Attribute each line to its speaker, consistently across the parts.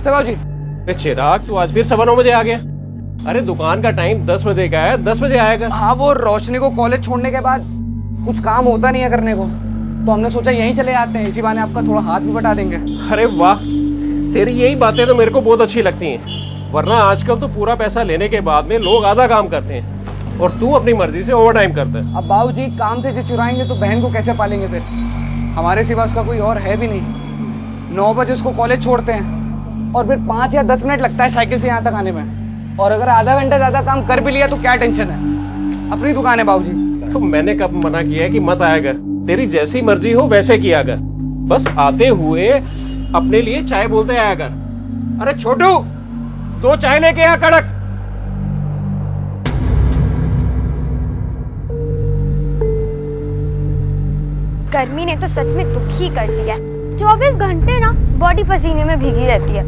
Speaker 1: नमस्ते बाबूजी।
Speaker 2: अरे चिराग, तू आज फिर 9:15 बजे आ गया। अरे दुकान का टाइम 10 बजे का है, 10 बजे आएगा।
Speaker 1: हाँ, वो रोशनी को कॉलेज छोड़ने के बाद कुछ काम होता नहीं है करने को, तो हमने सोचा यहीं चले आते हैं, इसी बहाने आपका थोड़ा हाथ भी बटा देंगे।
Speaker 2: अरे वाह, तेरी यही बातें तो मेरे को बहुत अच्छी लगती हैं। वरना आजकल तो पूरा पैसा लेने के बाद में लोग आधा काम करते हैं और तू अपनी मर्जी से ओवर टाइम करता है।
Speaker 1: अब बाबूजी काम से जो चुराएंगे तो बहन को कैसे पालेंगे फिर? हमारे सिवा उसका कोई और है भी नहीं। 9 बजे उसको कॉलेज छोड़ते हैं और फिर 5 या 10 मिनट लगता है साइकिल से यहाँ तक आने में। और अगर आधा घंटा ज़्यादा काम कर भी लिया तो क्या टेंशन है, अपनी दुकान है बाबूजी।
Speaker 2: तो मैंने कब मना किया है कि मत आया कर? तेरी जैसी मर्जी हो वैसे किया कर, बस आते हुए अपने लिए चाय बोलते आया कर। अरे छोटू, 2 चाय लेके आ कड़क।
Speaker 3: गर्मी ने तो सच में दुख ही कर दिया है। 24 घंटे ना बॉडी पसीने में भीगी रहती है,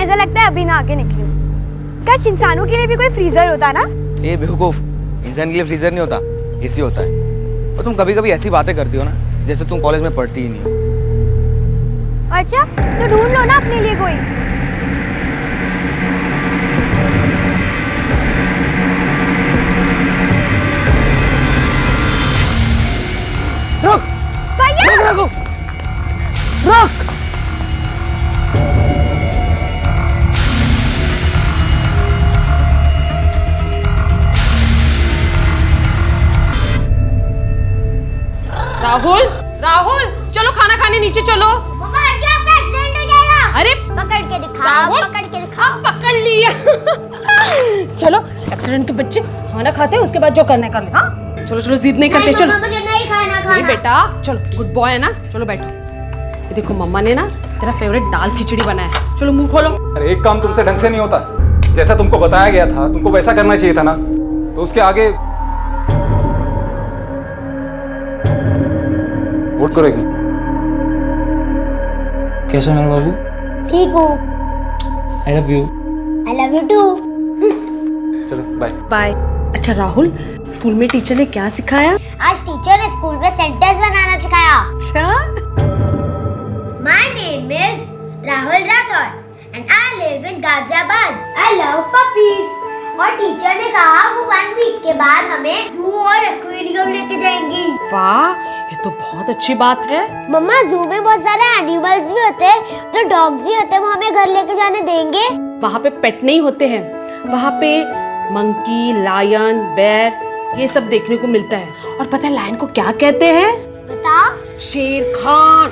Speaker 3: ऐसा लगता है अभी ना आके निकली हूँ। काश इंसानों के लिए भी कोई फ्रीजर होता ना।
Speaker 4: ये बेवकूफ, इंसान के लिए फ्रीजर नहीं होता, एसी होता है। और तुम कभी कभी ऐसी बातें करती हो ना जैसे तुम कॉलेज में पढ़ती ही नहीं हो।
Speaker 3: अच्छा, तो ढूंढ लो ना अपने लिए कोई।
Speaker 1: रुक
Speaker 3: भैया,
Speaker 1: रुक रुक।
Speaker 5: राहुल, राहुल, चलो खाना खाने नीचे चलो।
Speaker 3: मम्मा हट जा, आपका एक्सीडेंट हो जाएगा।
Speaker 5: अरे
Speaker 3: पकड़ के दिखा,
Speaker 5: राहुल,
Speaker 3: पकड़ के दिखा।
Speaker 5: पकड़ लिया। चलो, एक्सीडेंट के बच्चे खाना खाते हैं, उसके बाद जो करना है कर ले। हाँ चलो चलो, जिद नहीं करते। चलो
Speaker 3: मुझे नहीं खाना
Speaker 5: नहीं बेटा, चलो गुड बॉय है ना, चलो बैठो। ये देखो मम्मा ने ना तेरा फेवरेट दाल खिचड़ी बनाया है, चलो मुंह खोलो।
Speaker 6: अरे एक काम तुमसे ढंग से नहीं होता, जैसा तुमको बताया गया था तुमको वैसा करना चाहिए था ना, तो उसके आगे वोट करो।
Speaker 4: कैसा मेरा बाबू?
Speaker 3: ठीक हूँ।
Speaker 4: I love you.
Speaker 3: I love you too.
Speaker 6: चलो बाय
Speaker 5: बाय। अच्छा राहुल, स्कूल में टीचर ने क्या सिखाया?
Speaker 3: आज टीचर ने स्कूल में सेंटेंस बनाना सिखाया।
Speaker 5: अच्छा,
Speaker 3: My name is Rahul Rathod and I live in Ghaziabad. I love puppies. और टीचर ने कहा वो 1 वीक के बाद हमें जू और एक्वेरियम लेके जाएंगी।
Speaker 5: वाह, ये तो बहुत अच्छी बात है।
Speaker 3: मम्मा, जू में बहुत सारे एनिमल्स भी होते हैं, तो डॉग्स भी होते हैं, वो हमें घर लेके जाने देंगे?
Speaker 5: वहाँ पे पेट नहीं होते हैं, वहाँ पे मंकी, लायन, बेर ये सब देखने को मिलता है। और पता है लायन को क्या कहते हैं?
Speaker 3: बताओ।
Speaker 5: शेर खान।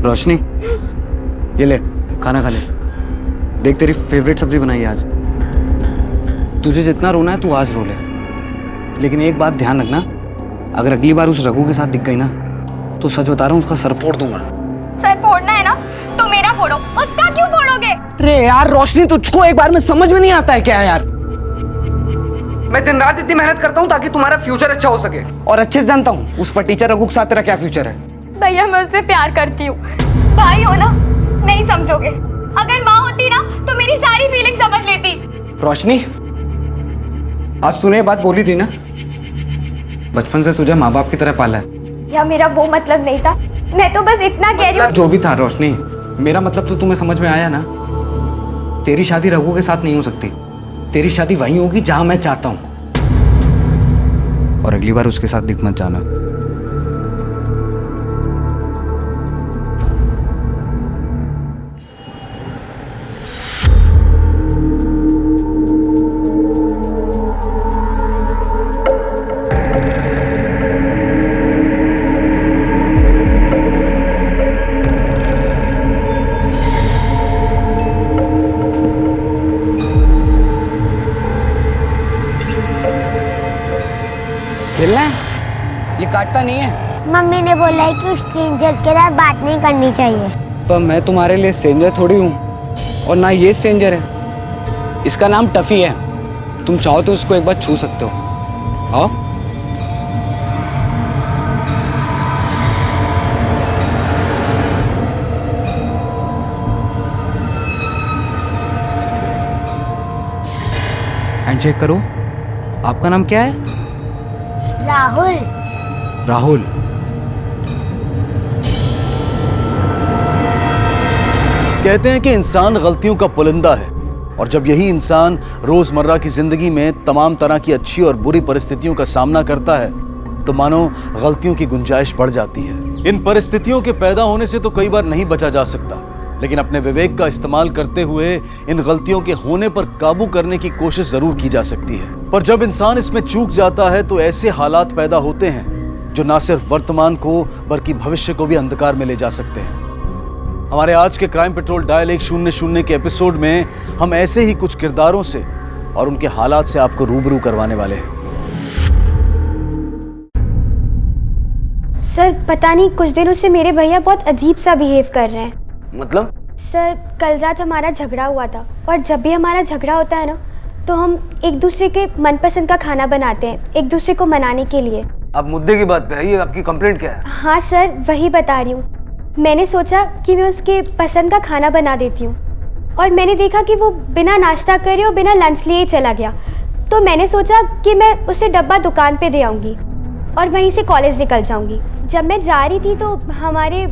Speaker 1: रोशनी, ये ले खाना खा ले। देख तेरी फेवरेट सब्जी बनाई है आज। तुझे जितना रोना है तू आज रो ले, लेकिन एक बात ध्यान रखना, अगर अगली बार उस रघु के साथ दिख गई ना तो सच बता रहा हूँ उसका सर फोड़ दूंगा।
Speaker 3: सर फोड़ना है ना तो मेरा फोड़ो, उसका क्यों फोड़ोगे?
Speaker 1: अरे यार रोशनी, तुझको एक बार में समझ में नहीं आता है क्या यार? मैं दिन रात इतनी मेहनत करता हूँ ताकि तुम्हारा फ्यूचर अच्छा हो सके, और अच्छे से जानता हूँ उस पर टीचर रघु के साथ तेरा क्या फ्यूचर है।
Speaker 3: भैया, मैं उससे प्यार करती हूँ। भाई हो ना, नहीं समझोगे। अगर माँ होती ना तो मेरी सारी फीलिंग समझ लेती।
Speaker 1: रोशनी, आज तूने ये बात बोली थी ना, बचपन से तुझे माँ बाप की तरह पाला है।
Speaker 3: या मेरा वो मतलब नहीं था, मैं तो बस इतना कह रही हूँ।
Speaker 1: जो भी था रोशनी, मेरा मतलब तो तुम्हें समझ में आया ना। तेरी शादी रघु के साथ नहीं हो सकती, तेरी शादी वहीं होगी जहां मैं चाहता हूँ, और अगली बार उसके साथ दिख मत जाना। खेलना है? ये काटता नहीं है।
Speaker 3: मम्मी ने बोला है कि स्ट्रेंजर के साथ बात नहीं करनी चाहिए।
Speaker 1: पर मैं तुम्हारे लिए स्ट्रेंजर थोड़ी हूँ, और ना ये स्ट्रेंजर है। इसका नाम टफी है, तुम चाहो तो उसको एक बार छू सकते हो। आओ। हैंडशेक करो। आपका नाम क्या है?
Speaker 3: राहुल।
Speaker 1: राहुल।
Speaker 7: कहते हैं कि इंसान गलतियों का पुलिंदा है, और जब यही इंसान रोजमर्रा की जिंदगी में तमाम तरह की अच्छी और बुरी परिस्थितियों का सामना करता है तो मानो गलतियों की गुंजाइश बढ़ जाती है। इन परिस्थितियों के पैदा होने से तो कई बार नहीं बचा जा सकता, लेकिन अपने विवेक का इस्तेमाल करते हुए इन गलतियों के होने पर काबू करने की कोशिश जरूर की जा सकती है। पर जब इंसान इसमें चूक जाता है तो ऐसे हालात पैदा होते हैं जो ना सिर्फ वर्तमान को बल्कि भविष्य को भी अंधकार में ले जा सकते हैं। हमारे आज के क्राइम पेट्रोल डायल 100 के एपिसोड में हम ऐसे ही कुछ किरदारों से और उनके हालात से आपको रूबरू करवाने वाले हैं।
Speaker 8: सर पता नहीं कुछ दिनों से मेरे भैया बहुत अजीब सा बिहेव कर रहे हैं।
Speaker 7: मतलब?
Speaker 8: सर कल रात हमारा झगड़ा हुआ था, और जब भी हमारा झगड़ा होता है ना तो हम एक दूसरे के मनपसंद का खाना बनाते हैं एक दूसरे को मनाने के लिए।
Speaker 7: आप मुद्दे की बात पे आइए, आपकी कंप्लेंट क्या है?
Speaker 8: हाँ सर वही बता रही हूँ। मैंने सोचा कि मैं उसके पसंद का खाना बना देती हूँ, और मैंने देखा कि वो बिना नाश्ता करे और बिना लंच लिए ही चला गया। तो मैंने सोचा कि मैं उसे डब्बा दुकान पे दे आऊँगी और वहीं से कॉलेज निकल जाऊँगी। जब मैं जा रही थी तो हमारे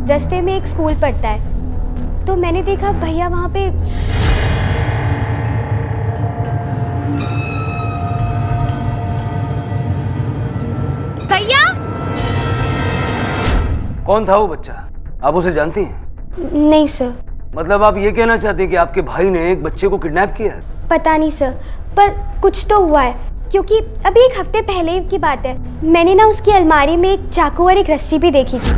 Speaker 8: रास्ते में एक स्कूल पड़ता है, तो मैंने देखा भैया वहाँ पे
Speaker 3: भैया।
Speaker 7: कौन था वो बच्चा? आप उसे जानती हैं?
Speaker 8: नहीं सर।
Speaker 7: मतलब आप ये कहना चाहते हैं कि आपके भाई ने एक बच्चे को किडनैप किया है?
Speaker 8: पता नहीं सर, पर कुछ तो हुआ है, क्योंकि अभी एक हफ्ते पहले की बात है, मैंने ना उसकी अलमारी में एक चाकू और एक रस्सी भी देखी थी,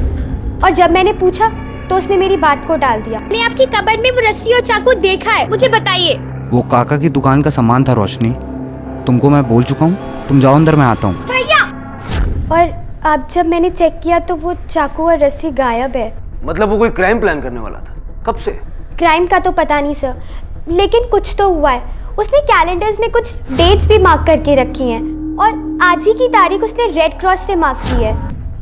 Speaker 8: और जब मैंने पूछा तो उसने मेरी बात को टाल दिया।
Speaker 3: मैंने आपकी कबर्ड में वो रस्सी और चाकू देखा है, मुझे बताइए।
Speaker 1: वो काका की दुकान का सामान था रोशनी, तुमको मैं बोल चुका हूँ। तुम जाओ अंदर, मैं आता हूँ।
Speaker 3: भैया।
Speaker 8: और अब जब मैंने चेक किया तो वो चाकू और रस्सी गायब है।
Speaker 7: मतलब वो कोई क्राइम प्लान करने वाला था? कब से?
Speaker 8: क्राइम का तो पता नहीं सर, लेकिन कुछ तो हुआ है। उसने कैलेंडर्स में कुछ डेट्स भी मार्क करके रखी हैं, और आज ही की तारीख उसने रेड क्रॉस से मार्क की है।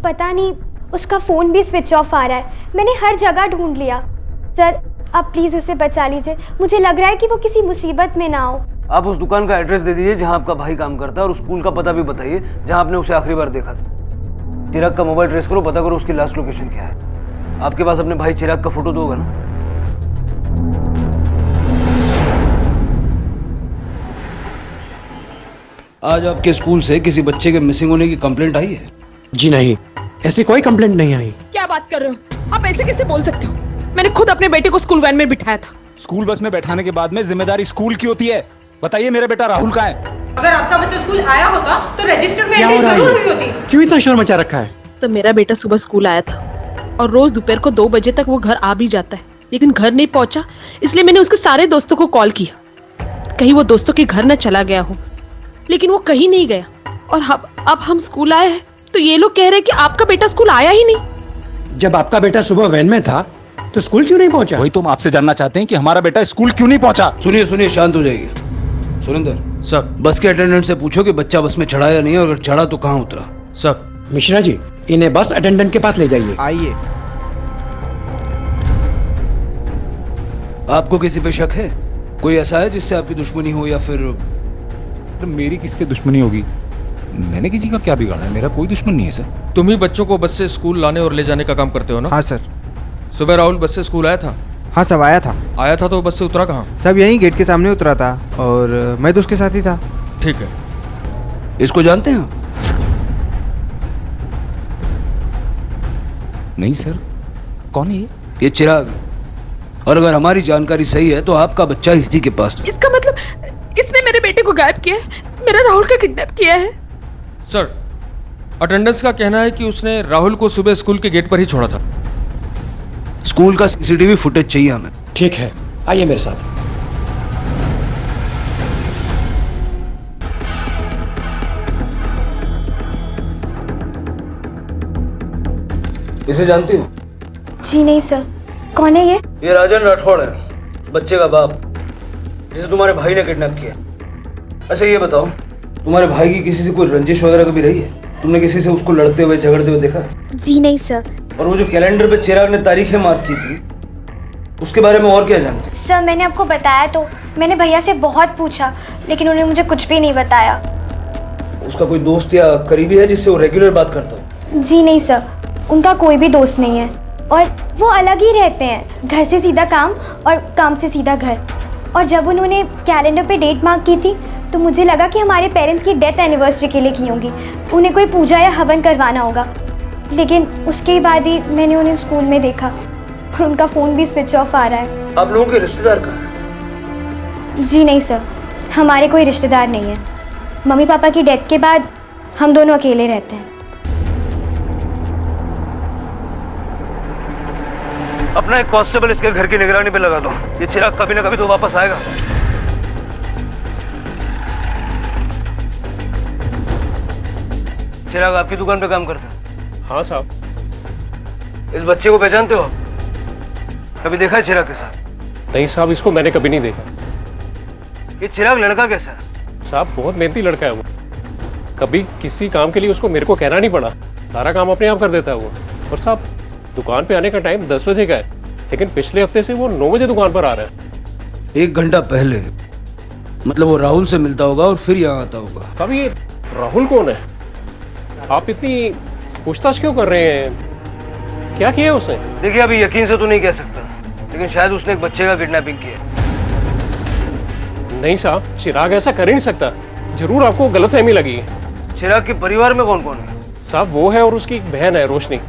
Speaker 8: पता नहीं उसका फ़ोन भी स्विच ऑफ आ रहा है। मैंने हर जगह ढूंढ लिया। सर आप प्लीज़ उसे बचा लीजिए, मुझे लग रहा है कि वो किसी मुसीबत में ना हो।
Speaker 7: आप उस दुकान का एड्रेस दे दीजिए जहाँ आपका भाई काम करता है, और स्कूल का पता भी बताइए जहाँ आपने उसे आखिरी बार देखा था। चिराग का मोबाइल ट्रेस करो, पता करो उसकी लास्ट लोकेशन क्या है। आपके पास अपने भाई चिराग का फोटो तो होगा ना? आज आपके स्कूल से किसी बच्चे के मिसिंग होने की कंप्लेंट आई है?
Speaker 9: जी नहीं, ऐसी कोई कंप्लेंट नहीं आई।
Speaker 5: क्या बात कर रहे हो आप? ऐसे कैसे बोल सकते हो? मैंने खुद अपने बेटे को स्कूल वैन में बिठाया था।
Speaker 6: स्कूल बस में बैठाने के बाद में जिम्मेदारी स्कूल की होती है। बताइए मेरा बेटा राहुल कहाँ है?
Speaker 10: अगर आपका बच्चा स्कूल आया होता तो रजिस्टर में
Speaker 9: क्या हो
Speaker 10: एंट्री
Speaker 9: रहा है?
Speaker 10: जरूर हुई होती।
Speaker 9: क्यों इतना शोर मचा रखा है?
Speaker 5: तो मेरा बेटा सुबह स्कूल आया था, और रोज दोपहर को 2 बजे तक वो घर आ भी जाता है, लेकिन घर नहीं पहुंचा। इसलिए मैंने उसके सारे दोस्तों को कॉल किया, कहीं वो दोस्तों के घर न चला गया हो, लेकिन वो कहीं नहीं गया। और अब हम स्कूल आए हैं तो ये लोग कह रहे हैं कि आपका बेटा स्कूल आया ही नहीं।
Speaker 9: जब आपका बेटा सुबह वैन में था तो स्कूल क्यों नहीं पहुंचा?
Speaker 6: वही तो हम आपसे जानना चाहते हैं कि हमारा बेटा स्कूल क्यों नहीं पहुंचा।
Speaker 7: सुनिए सुनिए, शांत हो जाइए। सुरेंद्र
Speaker 11: सर।
Speaker 7: बस के अटेंडेंट से पूछो कि बच्चा बस में चढ़ा या नहीं, और अगर चढ़ा तो कहाँ उतरा।
Speaker 11: सर।
Speaker 9: मिश्रा जी, इन्हें बस अटेंडेंट के पास ले जाइए।
Speaker 11: आइए।
Speaker 7: आपको किसी पे शक है? कोई ऐसा है जिससे आपकी दुश्मनी हो, या फिर?
Speaker 6: तो मेरी किससे दुश्मनी होगी? मैंने किसी का क्या बिगाड़ा है? मेरा कोई दुश्मन नहीं है सर।
Speaker 11: तुम ही बच्चों को बस से स्कूल लाने और ले जाने का काम करते हो ना?
Speaker 12: हाँ सर।
Speaker 11: सुबह राहुल बस से स्कूल आया था?
Speaker 12: हाँ सब आया था।
Speaker 11: आया था तो बस से उतरा कहाँ?
Speaker 12: सब यहीं गेट के सामने उतरा था, और मैं तो उसके साथ ही था।
Speaker 11: ठीक है।
Speaker 7: इसको जानते हैं आप?
Speaker 6: नहीं सर। कौन है
Speaker 7: ये चिराग। और अगर हमारी जानकारी सही है तो आपका बच्चा इसी के पास।
Speaker 5: इसका मतलब इसने मेरे बेटे को गायब किया है, मेरा राहुल का किडनैप किया है।
Speaker 11: सर, अटेंडेंस का कहना है कि उसने राहुल को सुबह स्कूल के गेट पर ही छोड़ा था।
Speaker 7: स्कूल का सीसीटीवी फुटेज चाहिए हमें।
Speaker 9: ठीक है, आइए मेरे साथ।
Speaker 7: इसे जानती हो?
Speaker 8: जी नहीं सर। कौन है ये?
Speaker 7: ये राजन राठौड़ है, बच्चे का बाप, जिसे तुम्हारे भाई ने किडनैप किया। अच्छा ये बताओ, तुम्हारे भाई की किसी से कोई रंजिश वगैरह कभी रही है? तुमने किसी से उसको लड़ते हुए झगड़ते हुए देखा?
Speaker 8: जी नहीं सर।
Speaker 7: और वो जो कैलेंडर पे चिराग ने तारीखें मार्क की थी, उसके बारे में और क्या जानते हो?
Speaker 8: सर मैंने आपको बताया तो, मैंने भैया से बहुत पूछा लेकिन उन्होंने मुझे कुछ भी नहीं बताया।
Speaker 7: उसका कोई दोस्त या करीबी है जिससे वो रेगुलर बात करता हो?
Speaker 8: जी नहीं सर, उनका कोई भी दोस्त नहीं है और वो अलग ही रहते हैं, घर से सीधा काम और काम से सीधा घर। और जब उन्होंने कैलेंडर पे डेट मार्क की थी तो मुझे लगा कि हमारे पेरेंट्स की डेथ एनिवर्सरी के लिए की होंगी, उन्हें कोई पूजा या हवन करवाना होगा। लेकिन उसके बाद ही मैंने उन्हें स्कूल में देखा और उनका फ़ोन भी स्विच ऑफ आ रहा है।
Speaker 7: आप लोगों के रिश्तेदार कहाँ हैं?
Speaker 8: जी नहीं सर, हमारे कोई रिश्तेदार नहीं है। मम्मी पापा की डेथ के बाद हम दोनों अकेले रहते हैं।
Speaker 7: अपना एक कांस्टेबल इसके घर की निगरानी पे लगा दो, ये चिराग कभी ना कभी तो वापस आएगा। चिराग आपकी दुकान पे काम करता है?
Speaker 2: हाँ साहब।
Speaker 7: इस बच्चे को पहचानते हो आप? कभी देखा है चिराग के साथ?
Speaker 2: नहीं साहब, इसको मैंने कभी नहीं देखा।
Speaker 7: ये चिराग लड़का कैसा है?
Speaker 2: साहब बहुत मेहनती लड़का है वो, कभी किसी काम के लिए उसको मेरे को कहना नहीं पड़ा, सारा काम अपने आप कर देता है वो। और साहब दुकान पे आने का टाइम 10 बजे का है, लेकिन पिछले हफ्ते से वो 9 बजे दुकान पर आ रहा है।
Speaker 7: 1 घंटा पहले? मतलब वो राहुल से मिलता होगा और फिर यहाँ आता होगा।
Speaker 2: साहब ये राहुल कौन है? आप इतनी पूछताछ क्यों कर रहे हैं? क्या किया है उसने?
Speaker 7: देखिए अभी यकीन से तो नहीं कह सकता, लेकिन शायद उसने एक बच्चे का किडनैपिंग किया।
Speaker 2: नहीं साहब, चिराग ऐसा कर ही नहीं सकता, जरूर आपको गलतफहमी लगी है।
Speaker 7: चिराग के परिवार में कौन कौन है?
Speaker 2: साहब वो है और उसकी एक बहन है रोशनी,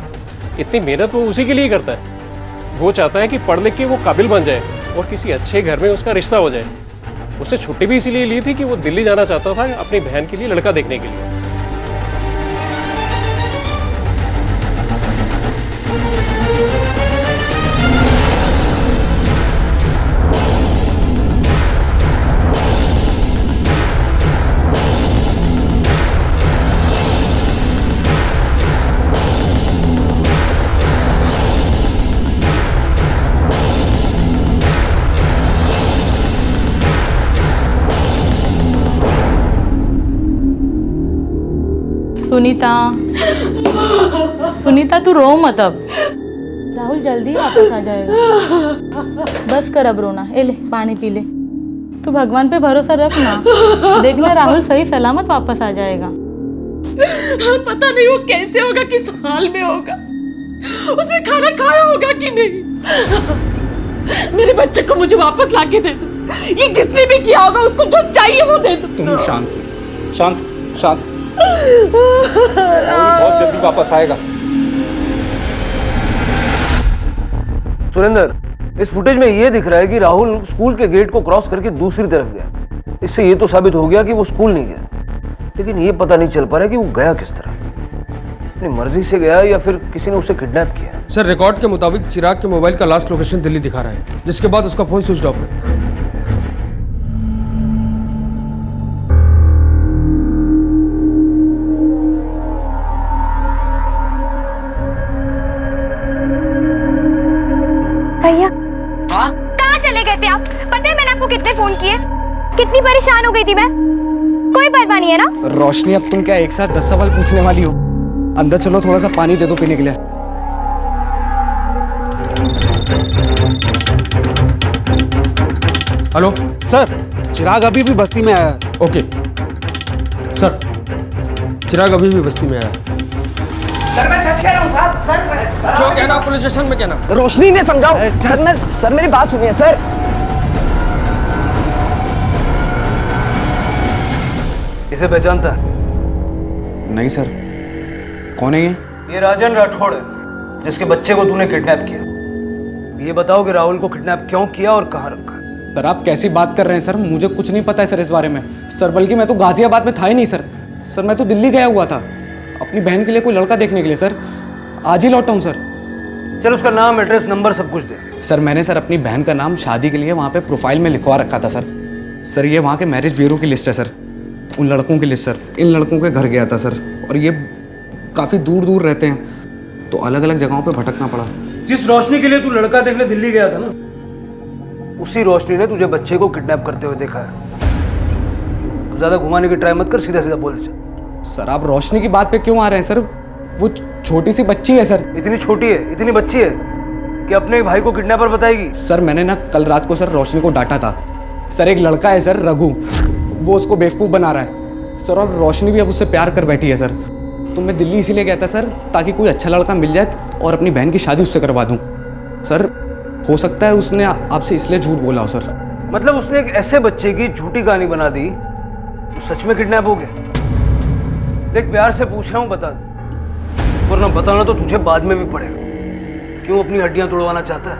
Speaker 2: इतनी मेहनत वो उसी के लिए करता है। वो चाहता है कि पढ़ लिख के वो काबिल बन जाए और किसी अच्छे घर में उसका रिश्ता हो जाए। उसने छुट्टी भी इसीलिए ली थी कि वो दिल्ली जाना चाहता था अपनी बहन के लिए लड़का देखने के लिए।
Speaker 13: सुनीता, सुनीता तू रो मत अब, राहुल जल्दी वापस आ जाएगा। बस कर अब रोना, ए ले पानी पी ले। तू भगवान पे भरोसा रख ना, देखना राहुल सही सलामत वापस आ जाएगा।
Speaker 5: पता नहीं वो कैसे होगा, किस हाल में होगा, उसने खाना खाया होगा कि नहीं। मेरे बच्चे को मुझे वापस लाके दे दो, ये जिसने भी किया होगा उसको जो चाहिए वो दे दो।
Speaker 6: तुम शांत हो, शांत शांत। बहुत जल्दी वापस आएगा।
Speaker 7: सुरेंद्र, इस फुटेज में ये दिख रहा है कि राहुल स्कूल के गेट को क्रॉस करके दूसरी तरफ गया। इससे ये तो साबित हो गया कि वो स्कूल नहीं गया, लेकिन ये पता नहीं चल पा रहा कि वो गया किस तरह, अपनी मर्जी से गया या फिर किसी ने उसे किडनैप किया।
Speaker 11: सर रिकॉर्ड के मुताबिक चिराग के मोबाइल का लास्ट लोकेशन दिल्ली दिखा रहा है, जिसके बाद उसका फोन स्विच ऑफ है।
Speaker 8: भैया कहाँ चले गए थे आप? पता है मैंने आपको कितने फोन किए, कितनी परेशान हो गई थी मैं। कोई परवाह नहीं है ना?
Speaker 1: रोशनी अब तुम क्या एक साथ 10 सवाल पूछने वाली हो? अंदर चलो, थोड़ा सा पानी दे दो पीने के लिए।
Speaker 11: हेलो
Speaker 12: सर, चिराग अभी भी बस्ती में आया है।
Speaker 11: ओके सर, चिराग अभी भी बस्ती में आया है।
Speaker 14: सर मैं सच कह रहा हूँ साहब।
Speaker 11: जो कहना पुलिस स्टेशन में कहना।
Speaker 14: रोशनी ने समझाओ। सर मेरी बात सुनिए सर।
Speaker 7: इसे पहचानता है?
Speaker 1: नहीं सर, कौन है ये?
Speaker 7: ये राजन राठौड़ है, जिसके बच्चे को तूने किडनैप किया। ये बताओ कि राहुल को किडनैप क्यों किया और कहाँ रखा?
Speaker 1: सर आप कैसी बात कर रहे हैं सर, मुझे कुछ नहीं पता है सर इस बारे में। सर बल्कि मैं तो गाजियाबाद में था ही नहीं सर। सर मैं तो दिल्ली गया हुआ था अपनी बहन के लिए कोई लड़का देखने के लिए सर, आज ही लौटा हूँ सर।
Speaker 7: चल उसका नाम, एड्रेस, नंबर सब कुछ दे।
Speaker 1: सर मैंने सर अपनी बहन का नाम शादी के लिए वहाँ पे प्रोफाइल में लिखवा रखा था सर। सर ये वहाँ के मैरिज ब्यूरो की लिस्ट है सर, उन लड़कों की लिस्ट सर। इन लड़कों के घर गया था सर, और ये काफ़ी दूर दूर रहते हैं, तो अलग अलग जगहों पे भटकना पड़ा।
Speaker 7: जिस रोशनी के लिए तू लड़का देखने दिल्ली गया था ना, उसी रोशनी ने तुझे बच्चे को किडनैप करते हुए देखा है। ज्यादा घुमाने की ट्राई मत कर, सीधा सीधा बोल चल।
Speaker 1: सर आप रोशनी की बात पे क्यों आ रहे हैं सर? वो छोटी सी बच्ची है सर।
Speaker 7: इतनी छोटी है, इतनी बच्ची है कि अपने भाई को किडनैपर बताएगी?
Speaker 1: सर मैंने ना कल रात को सर रोशनी को डांटा था सर एक लड़का है सर, रघु, वो उसको बेवकूफ़ बना रहा है सर, और रोशनी भी अब उससे प्यार कर बैठी है सर। तो मैं दिल्ली इसीलिए गया था सर, ताकि कोई अच्छा लड़का मिल जाए और अपनी बहन की शादी उससे करवा दूँ। सर हो सकता है उसने आपसे इसलिए झूठ बोला हो सर।
Speaker 7: मतलब उसने एक ऐसे बच्चे की झूठी कहानी बना दी तो सच में किडनैप हो गया? देख प्यार से पूछ रहा हूँ, बता दे, वरना बताना तो तुझे बाद में भी पड़ेगा। क्यों अपनी हड्डियां तोड़वाना चाहता है?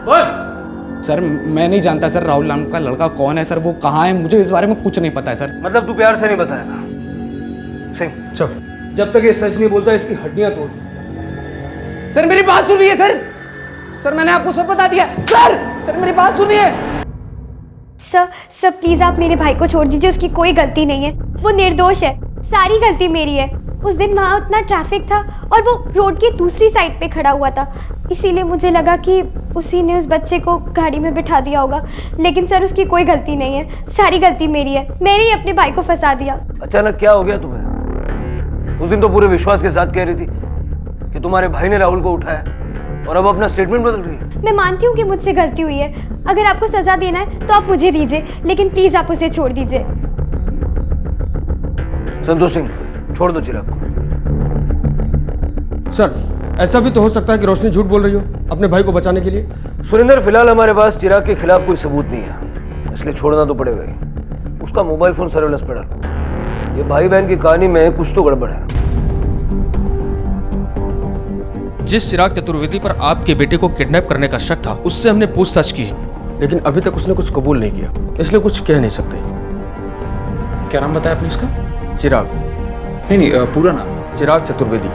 Speaker 7: बोल।
Speaker 1: सर मैं नहीं जानता सर राहुल नाम का लड़का कौन है सर, वो कहाँ है, मुझे इस बारे में कुछ नहीं पता है सर।
Speaker 7: मतलब तू प्यार से नहीं बताएगा? सिंह चल, जब तक ये सच नहीं बोलता इसकी हड्डियां तोड़।
Speaker 1: सर मेरी बात सुनिए सर, सर मैंने आपको सब बता दिया। सर मेरी बात सुनिए।
Speaker 8: सर प्लीज़ आप मेरे भाई को छोड़ दीजिए, उसकी कोई गलती नहीं है, वो निर्दोष है, सारी गलती मेरी है। उस दिन वहाँ उतना ट्रैफिक था और वो रोड की दूसरी साइड पे खड़ा हुआ था, इसीलिए मुझे लगा कि उसी ने उस बच्चे को गाड़ी में बिठा दिया होगा। लेकिन सर उसकी कोई गलती नहीं है, सारी गलती मेरी है, मैंने ही अपने भाई को फंसा दिया।
Speaker 7: अचानक क्या हो गया तुम्हें? उस दिन तो पूरे विश्वास के साथ कह रही थी कि तुम्हारे भाई ने राहुल को उठाया, और अब अपना स्टेटमेंट बदल रही है।
Speaker 8: मैं मानती हूँ कि मुझसे गलती हुई है, अगर आपको सजा देना है तो आप मुझे दीजिए, लेकिन प्लीज आप उसे छोड़ दीजिए।
Speaker 7: संतोष सिंह छोड़ दो चिराग को।
Speaker 11: सर ऐसा भी तो हो सकता है कि रोशनी झूठ बोल रही हो अपने भाई को बचाने के लिए।
Speaker 7: सुरेंद्र फिलहाल हमारे पास चिराग के खिलाफ कोई सबूत नहीं है, इसलिए छोड़ना तो पड़ेगा ही। उसका मोबाइल फोन सर्वेलेंस पे डालो। ये भाई बहन की कहानी में कुछ तो गड़बड़ है।
Speaker 11: जिस चिराग चतुर्वेदी पर आपके बेटे को किडनैप करने का शक था, उससे हमने पूछताछ की, लेकिन अभी तक उसने कुछ कबूल नहीं किया, इसलिए कुछ कह नहीं सकते।
Speaker 6: क्या नाम बताया आपने इसका?
Speaker 11: चिराग।
Speaker 6: नहीं पूरा नाम?
Speaker 11: चिराग चतुर्वेदी।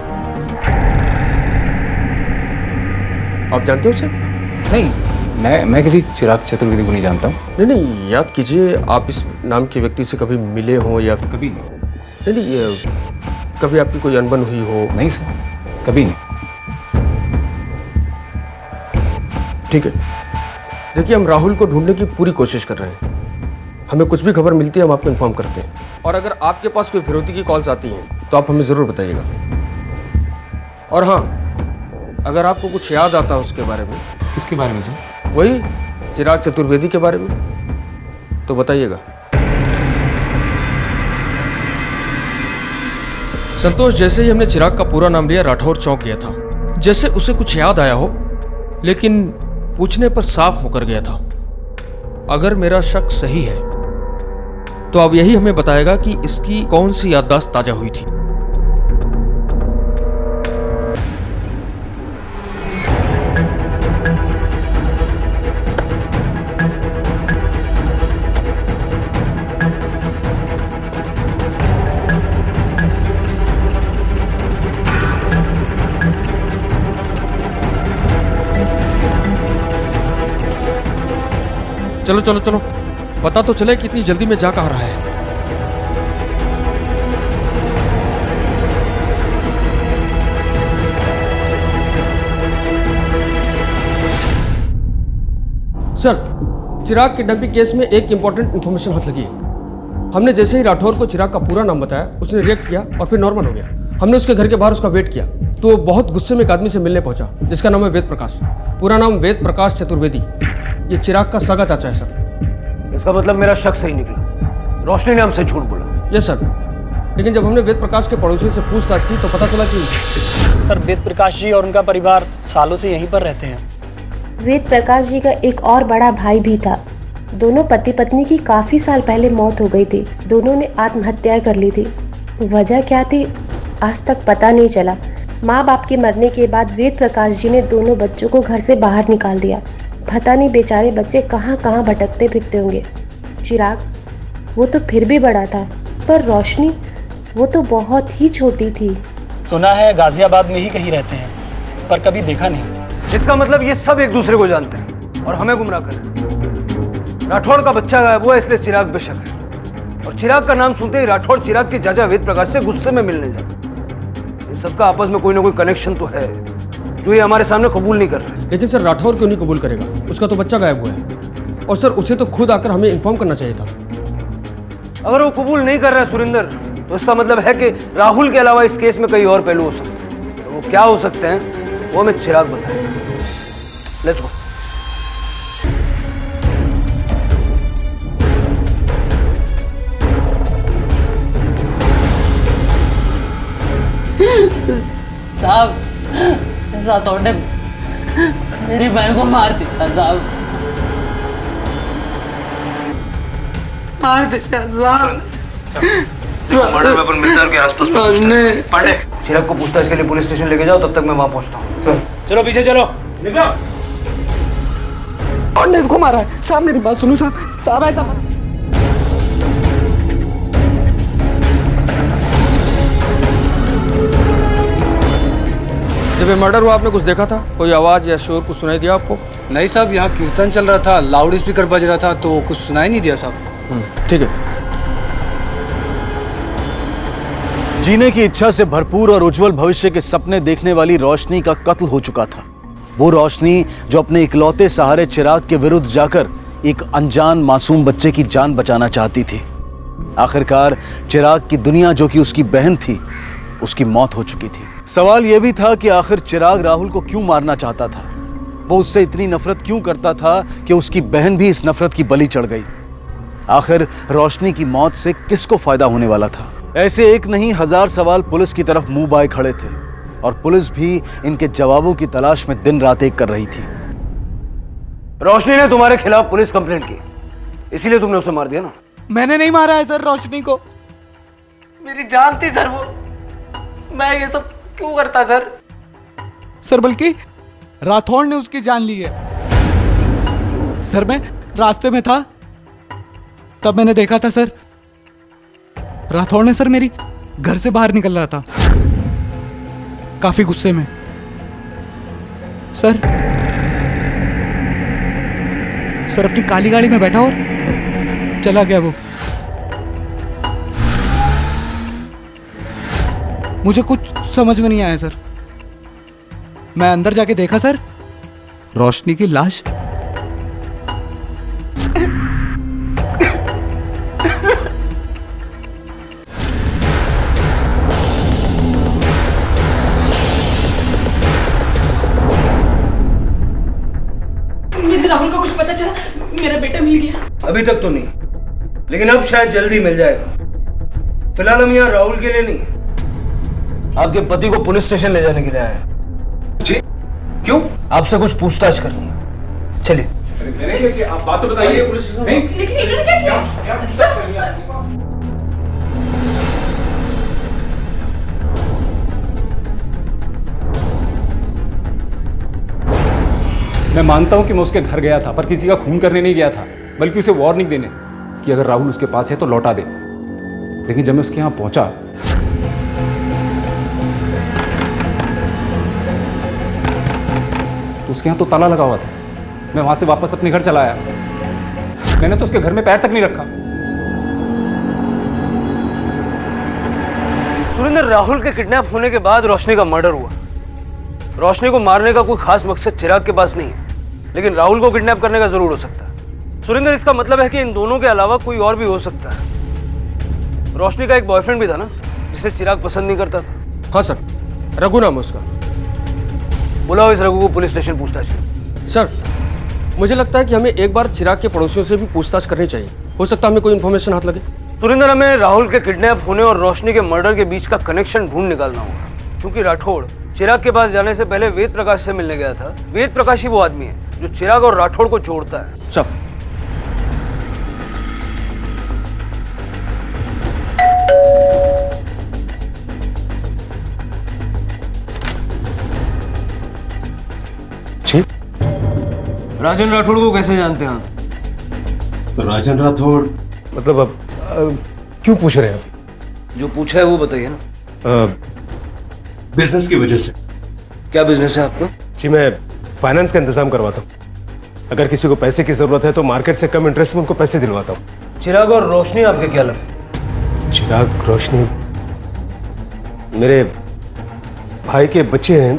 Speaker 11: आप जानते हो उसे?
Speaker 6: नहीं, मैं किसी चिराग चतुर्वेदी को नहीं जानता हूँ।
Speaker 11: नहीं, याद कीजिए, आप इस नाम के व्यक्ति से कभी मिले हो या
Speaker 6: कभी
Speaker 11: नहीं, कभी आपकी कोई अनबन हुई हो?
Speaker 6: नहीं सर, कभी नहीं।
Speaker 11: ठीक है, देखिए हम राहुल को ढूंढने की पूरी कोशिश कर रहे हैं, हमें कुछ भी खबर मिलती है हम आपको इन्फॉर्म करते हैं, और अगर आपके पास कोई फिरौती की कॉल्स आती हैं तो आप हमें ज़रूर बताइएगा। और हाँ, अगर आपको कुछ याद आता है उसके बारे में।
Speaker 6: किसके बारे में सर?
Speaker 11: वही चिराग चतुर्वेदी के बारे में, तो बताइएगा। संतोष, जैसे ही हमने चिराग का पूरा नाम लिया राठौर चौंक गया था, जैसे उसे कुछ याद आया हो, लेकिन पूछने पर साफ होकर गया था। अगर मेरा शक सही है तो अब यही हमें बताएगा कि इसकी कौन सी याददाश्त ताजा हुई थी। चलो चलो चलो, पता तो चले कि इतनी जल्दी में जा कहाँ रहा है। सर, चिराग किडनैपिंग केस में एक इंपॉर्टेंट इंफॉर्मेशन हाथ लगी है। हमने जैसे ही राठौर को चिराग का पूरा नाम बताया, उसने रिएक्ट किया और फिर नॉर्मल हो गया। हमने उसके घर के बाहर उसका वेट किया तो वो बहुत गुस्से में एक आदमी से मिलने पहुंचा, जिसका नाम है वेद प्रकाश। पूरा नाम वेद प्रकाश चतुर्वेदी। ये चिराग का सगा चाचा है सर।
Speaker 7: इसका मतलब मेरा शक सही निकला, रोशनी ने हमसे झूठ बोला।
Speaker 11: यस सर, लेकिन जब हमने वेद प्रकाश के पड़ोसियों से पूछताछ की तो पता चला कि
Speaker 15: सर वेद प्रकाश जी और उनका परिवार सालों से यहीं पर रहते हैं।
Speaker 16: वेद प्रकाश जी का एक और बड़ा भाई भी था। दोनों पति पत्नी की काफ़ी साल पहले मौत हो गई थी। दोनों ने आत्महत्या कर ली थी। वजह क्या थी आज तक पता नहीं चला। माँ बाप के मरने के बाद वेद प्रकाश जी ने दोनों बच्चों को घर से बाहर निकाल दिया। पता नहीं बेचारे बच्चे कहाँ कहाँ भटकते फिरते होंगे। चिराग वो तो फिर भी बड़ा था, पर रोशनी वो तो बहुत ही छोटी थी।
Speaker 15: सुना है गाजियाबाद में ही कहीं रहते हैं, पर कभी देखा नहीं।
Speaker 7: इसका मतलब ये सब एक दूसरे को जानते हैं और हमें गुमराह कर रहे हैं। राठौड़ का बच्चा गायब हुआ इसलिए चिराग बेशक है, और चिराग का नाम सुनते ही राठौड़ चिराग के चाचा वेद प्रकाश से गुस्से में मिलने जाता। इन सबका आपस में कोई ना कोई कनेक्शन तो है जो ये हमारे सामने कबूल नहीं कर रहे।
Speaker 11: लेकिन सर राठौर क्यों नहीं कबूल करेगा? उसका तो बच्चा गायब हुआ है, और सर उसे तो खुद आकर हमें इन्फॉर्म करना चाहिए था।
Speaker 7: अगर वो कबूल नहीं कर रहा है सुरेंद्र, तो इसका मतलब है कि राहुल के अलावा इस केस में कई और पहलू हो सकते हैं। तो वो क्या हो सकते हैं वो हमें चिराग बताएगा। Let's go.
Speaker 14: साहब, राठौड़ ने मेरी बहन को मार दिया साहब, मार दिया साहब।
Speaker 4: मर्डर वेपन मिलता है के आसपास पांडे, चिराग को पूछताछ के लिए पुलिस स्टेशन लेके जाओ, तब तक मैं वहां पहुंचता हूँ। सर
Speaker 6: चलो पीछे चलो, निकलो।
Speaker 14: और ने इसको मारा है साहब, मेरी बात सुनो साहब, साहब ऐसा
Speaker 11: जब ये मर्डर हुआ आपने कुछ देखा था? कोई आवाज या शोर कुछ सुनाई दिया आपको?
Speaker 17: नहीं साहब, यहाँ कीर्तन चल रहा था, लाउड स्पीकर बज रहा था, तो कुछ सुनाई नहीं दिया साहब।
Speaker 11: ठीक है।
Speaker 7: जीने की इच्छा से भरपूर और उज्जवल भविष्य के सपने देखने वाली रोशनी का कत्ल हो चुका था। वो रोशनी जो अपने इकलौते सहारे चिराग के विरुद्ध जाकर एक अनजान मासूम बच्चे की जान बचाना चाहती थी। आखिरकार चिराग की दुनिया जो कि उसकी बहन थी, उसकी मौत हो चुकी थी। सवाल यह भी था कि आखिर चिराग राहुल को क्यों मारना चाहता था? वो उससे इतनी नफरत क्यों करता था कि उसकी बहन भी इस नफरत की बलि चढ़ गई? आखिर रोशनी की मौत से किसको फायदा होने वाला था? ऐसे एक नहीं हजार सवाल पुलिस की तरफ मुंह बाए खड़े थे और पुलिस भी इनके जवाबों की तलाश में दिन रात एक कर रही थी।
Speaker 4: रोशनी ने तुम्हारे खिलाफ पुलिस कंप्लेंट की, इसीलिए तुमने उसे मार दिया ना?
Speaker 14: मैंने नहीं मारा है सर रोशनी को, मेरी जान थी सर वो, मैं ये सब क्यों करता सर? सर बल्कि राठौड़ ने उसकी जान ली है सर। मैं रास्ते में था तब मैंने देखा था सर, राठौड़ ने सर मेरी घर से बाहर निकल रहा था काफी गुस्से में सर। सर अपनी काली गाड़ी में बैठा और चला गया वो। मुझे कुछ समझ में नहीं आया सर। मैं अंदर जाके देखा सर, रोशनी की लाश।
Speaker 5: मुझे राहुल का कुछ पता चला? मेरा बेटा मिल गया?
Speaker 4: अभी तक तो नहीं, लेकिन अब शायद जल्दी मिल जाएगा। फिलहाल हम यहाँ राहुल के लिए नहीं, आपके पति को पुलिस स्टेशन ले जाने के लिए आए हैं। जी? क्यों? आपसे कुछ पूछताछ करनी है। चलिए।
Speaker 6: आप बात तो बताइए पुलिस स्टेशन में।
Speaker 5: लेकिन इन्होंने क्या किया?
Speaker 6: मैं मानता हूं कि मैं उसके घर गया था, पर किसी का खून करने नहीं गया था, बल्कि उसे वार्निंग देने कि अगर राहुल उसके पास है तो लौटा दे। लेकिन जब मैं उसके यहां पहुंचा तो उसके यहां तो ताला लगा हुआ था। मैं वहां से वापस अपने घर चला आया, मैंने तो उसके घर में पैर तक नहीं रखा।
Speaker 4: सुरेंद्र, राहुल के किडनैप होने के बाद रोशनी का मर्डर हुआ। रोशनी को मारने का कोई खास मकसद चिराग के पास नहीं है, लेकिन राहुल को किडनैप करने का जरूर हो सकता है। सुरेंद्र, इसका मतलब है कि इन दोनों के अलावा कोई और भी हो सकता है। रोशनी का एक बॉयफ्रेंड भी था ना, जिसे चिराग पसंद नहीं करता था।
Speaker 11: हाँ सर, रघु नाम है उसका।
Speaker 4: बुलाओ इस रघु को पुलिस स्टेशन पूछताछ के।
Speaker 11: सर, मुझे लगता है कि हमें एक बार चिराग के पड़ोसियों से भी पूछताछ करनी चाहिए। हो सकता है हमें कोई इन्फॉर्मेशन हाथ लगे।
Speaker 4: सुरेंद्र, हमें राहुल के किडनैप होने और रोशनी के मर्डर के बीच का कनेक्शन ढूंढ निकालना होगा, क्योंकि राठौड़ चिराग के पास जाने से पहले वेद प्रकाश से मिलने गया था। वेद प्रकाश ही वो आदमी है जो चिराग और राठौड़ को जोड़ता है।
Speaker 11: सब
Speaker 4: जी? राजन राठौड़ को कैसे जानते हैं आप?
Speaker 18: राजन राठौड़ मतलब अब क्यों पूछ रहे हैं आप?
Speaker 4: जो पूछा है वो बताइए ना।
Speaker 18: बिजनेस की वजह से।
Speaker 4: क्या बिजनेस है आपका?
Speaker 18: जी, मैं फाइनेंस का इंतजाम करवाता हूँ। अगर किसी को पैसे की जरूरत है तो मार्केट से कम इंटरेस्ट में उनको पैसे दिलवाता हूँ।
Speaker 4: चिराग और रोशनी आपके क्या लगते?
Speaker 18: चिराग, रोशनी मेरे भाई के बच्चे हैं,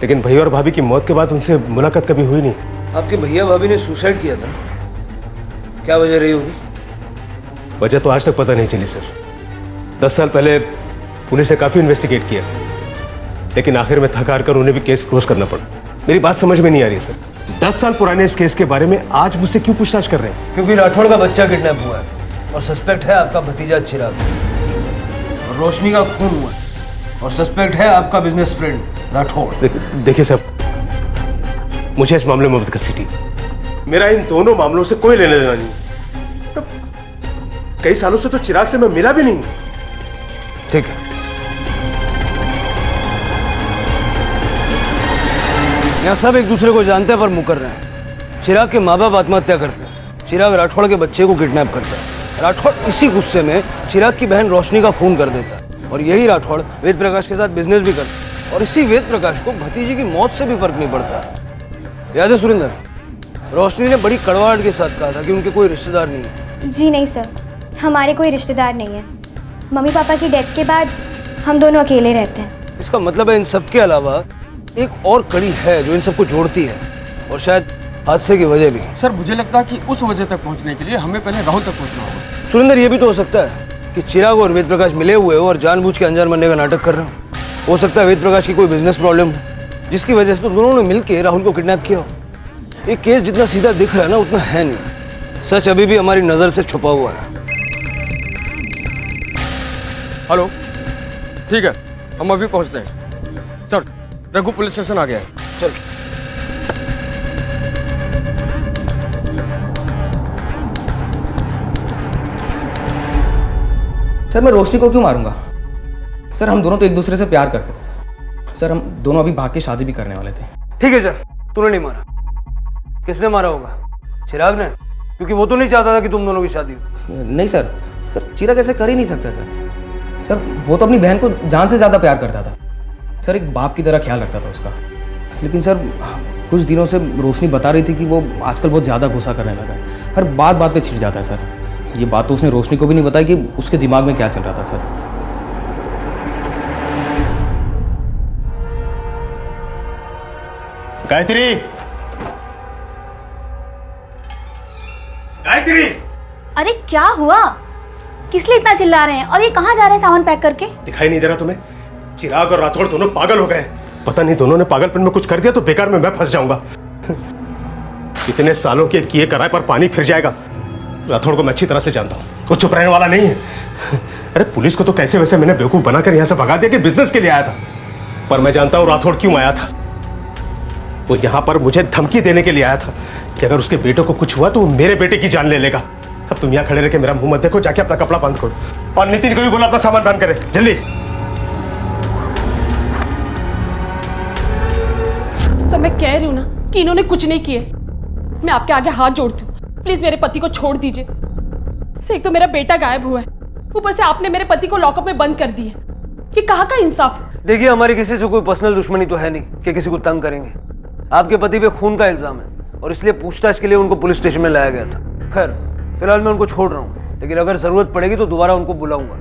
Speaker 18: लेकिन भैया और भाभी की मौत के बाद उनसे मुलाकात कभी हुई नहीं।
Speaker 4: आपके भैया भाभी ने सुसाइड किया था, क्या वजह रही होगी?
Speaker 18: वजह तो आज तक पता नहीं चली सर। 10 साल पहले पुलिस ने काफी इन्वेस्टिगेट किया, लेकिन आखिर में थक हार कर उन्हें भी केस क्लोज करना पड़ा। मेरी बात समझ में नहीं आ रही है सर। 10 साल पुराने इस केस के बारे में आज मुझसे क्यों पूछताछ कर रहे हैं?
Speaker 4: क्योंकि राठौड़ का बच्चा किडनैप हुआ है और सस्पेक्ट है आपका भतीजा चिराग, और रोशनी का खून हुआ है और सस्पेक्ट है आपका बिजनेस फ्रेंड राठौड़।
Speaker 18: देखिए साहब, मुझे इस मामले में मत घसीटिए। मेरा इन दोनों मामलों से कोई लेने देना नहीं। कई सालों से तो चिराग से मैं मिला भी नहीं।
Speaker 4: ठीक है, यहाँ सब एक दूसरे को जानते हैं पर मुकर रहे हैं। चिराग के माँ बाप आत्महत्या करते हैं, चिराग राठौड़ के बच्चे को किडनैप करता है। राठौड़ इसी गुस्से में चिराग की बहन रोशनी का खून कर देता है और यही राठौड़ वेद प्रकाश के साथ बिजनेस भी करता है और इसी वेद प्रकाश को भतीजी की मौत से भी फर्क नहीं पड़ता। याद है सुरेंद्र, रोशनी ने बड़ी कड़वाहट के साथ कहा था कि उनके कोई रिश्तेदार नहीं है।
Speaker 8: जी नहीं सर, हमारे कोई रिश्तेदार नहीं है। मम्मी पापा की डेथ के बाद हम दोनों अकेले रहते हैं।
Speaker 4: इसका मतलब है इन सब के अलावा एक और कड़ी है जो इन सबको जोड़ती है और शायद हादसे की वजह भी।
Speaker 11: सर मुझे लगता है कि उस वजह तक पहुंचने के लिए हमें पहले राहुल तक पहुंचना होगा।
Speaker 4: सुरेंद्र, ये भी तो हो सकता है कि चिराग और वेद प्रकाश मिले हुए हो और जानबूझ के अनजान बनने का नाटक कर रहे हो सकता है वेद प्रकाश की कोई बिजनेस प्रॉब्लम हो जिसकी वजह से तो दोनों ने मिलकर राहुल को किडनैप किया हो। ये केस जितना सीधा दिख रहा है ना उतना है नहीं। सच अभी भी हमारी नजर से छुपा हुआ है।
Speaker 11: हेलो, ठीक है, हम अभी पहुंचते हैं। सर, रघु पुलिस स्टेशन आ गया है।
Speaker 4: चल।
Speaker 19: सर मैं रोशनी को क्यों मारूंगा? सर हम दोनों तो एक दूसरे से प्यार करते थे। सर हम दोनों अभी भाग के शादी भी करने वाले थे।
Speaker 4: ठीक है सर, तूने नहीं मारा। किसने मारा होगा? चिराग ने, क्योंकि वो तो नहीं चाहता था कि तुम दोनों की शादी हो।
Speaker 19: नहीं सर, सर चिराग ऐसे कर ही नहीं सकता सर। सर वो तो अपनी बहन को जान से ज्यादा प्यार करता था सर, एक बाप की तरह ख्याल रखता था उसका। लेकिन सर कुछ दिनों से रोशनी बता रही थी कि वो आजकल बहुत ज़्यादा गुस्सा करने लगा है, हर बात बात पे छिड़ जाता है सर। ये बात तो उसने रोशनी को भी नहीं बताई कि उसके दिमाग में क्या चल रहा था सर।
Speaker 18: गायत्री, गायत्री!
Speaker 20: अरे क्या हुआ? किस लिए इतना चिल्ला रहे हैं और ये कहाँ जा रहे हैं सामान पैक करके?
Speaker 18: दिखाई नहीं दे रहा तुम्हें? चिराग और राठौड़ दोनों पागल हो गए। पता नहीं दोनों ने पागलपन में कुछ कर दिया तो बेकार में मैं फंस जाऊंगा। इतने सालों के किए कराए पर पानी फिर जाएगा। राठौड़ को मैं अच्छी तरह से जानता हूँ, वो चुप रहने वाला नहीं है। अरे पुलिस को तो कैसे वैसे मैंने बेवकूफ बनाकर यहाँ से भगा दिया कि बिजनेस के लिए आया था, पर मैं जानता हूँ राठौड़ क्यों आया था। वो यहाँ पर मुझे धमकी देने के लिए आया था कि अगर उसके बेटे को कुछ हुआ तो वो मेरे बेटे की जान ले लेगा। अब तुम यहाँ खड़े रह के मेरा मुंह मत देखो, जाके अपना कपड़ा बंद करो और नितिन को भी बोला अपना सामान बंद करे जल्दी।
Speaker 5: सब मैं कह रही हूँ ना कि इन्होंने कुछ नहीं किए। मैं आपके आगे हाथ जोड़ती हूँ, प्लीज मेरे पति को छोड़ दीजिए। एक तो मेरा बेटा गायब हुआ है, ऊपर से आपने मेरे पति को लॉकअप में बंद कर दिया। ये कहाँ का इंसाफ है?
Speaker 4: देखिए, हमारी किसी से कोई पर्सनल दुश्मनी तो है नहीं कि किसी को तंग करेंगे। आपके पति पे खून का इल्जाम है और इसलिए पूछताछ के लिए उनको पुलिस स्टेशन में लाया गया था। खैर फिलहाल मैं उनको छोड़ रहा हूँ, लेकिन अगर जरूरत पड़ेगी तो दोबारा उनको बुलाऊंगा।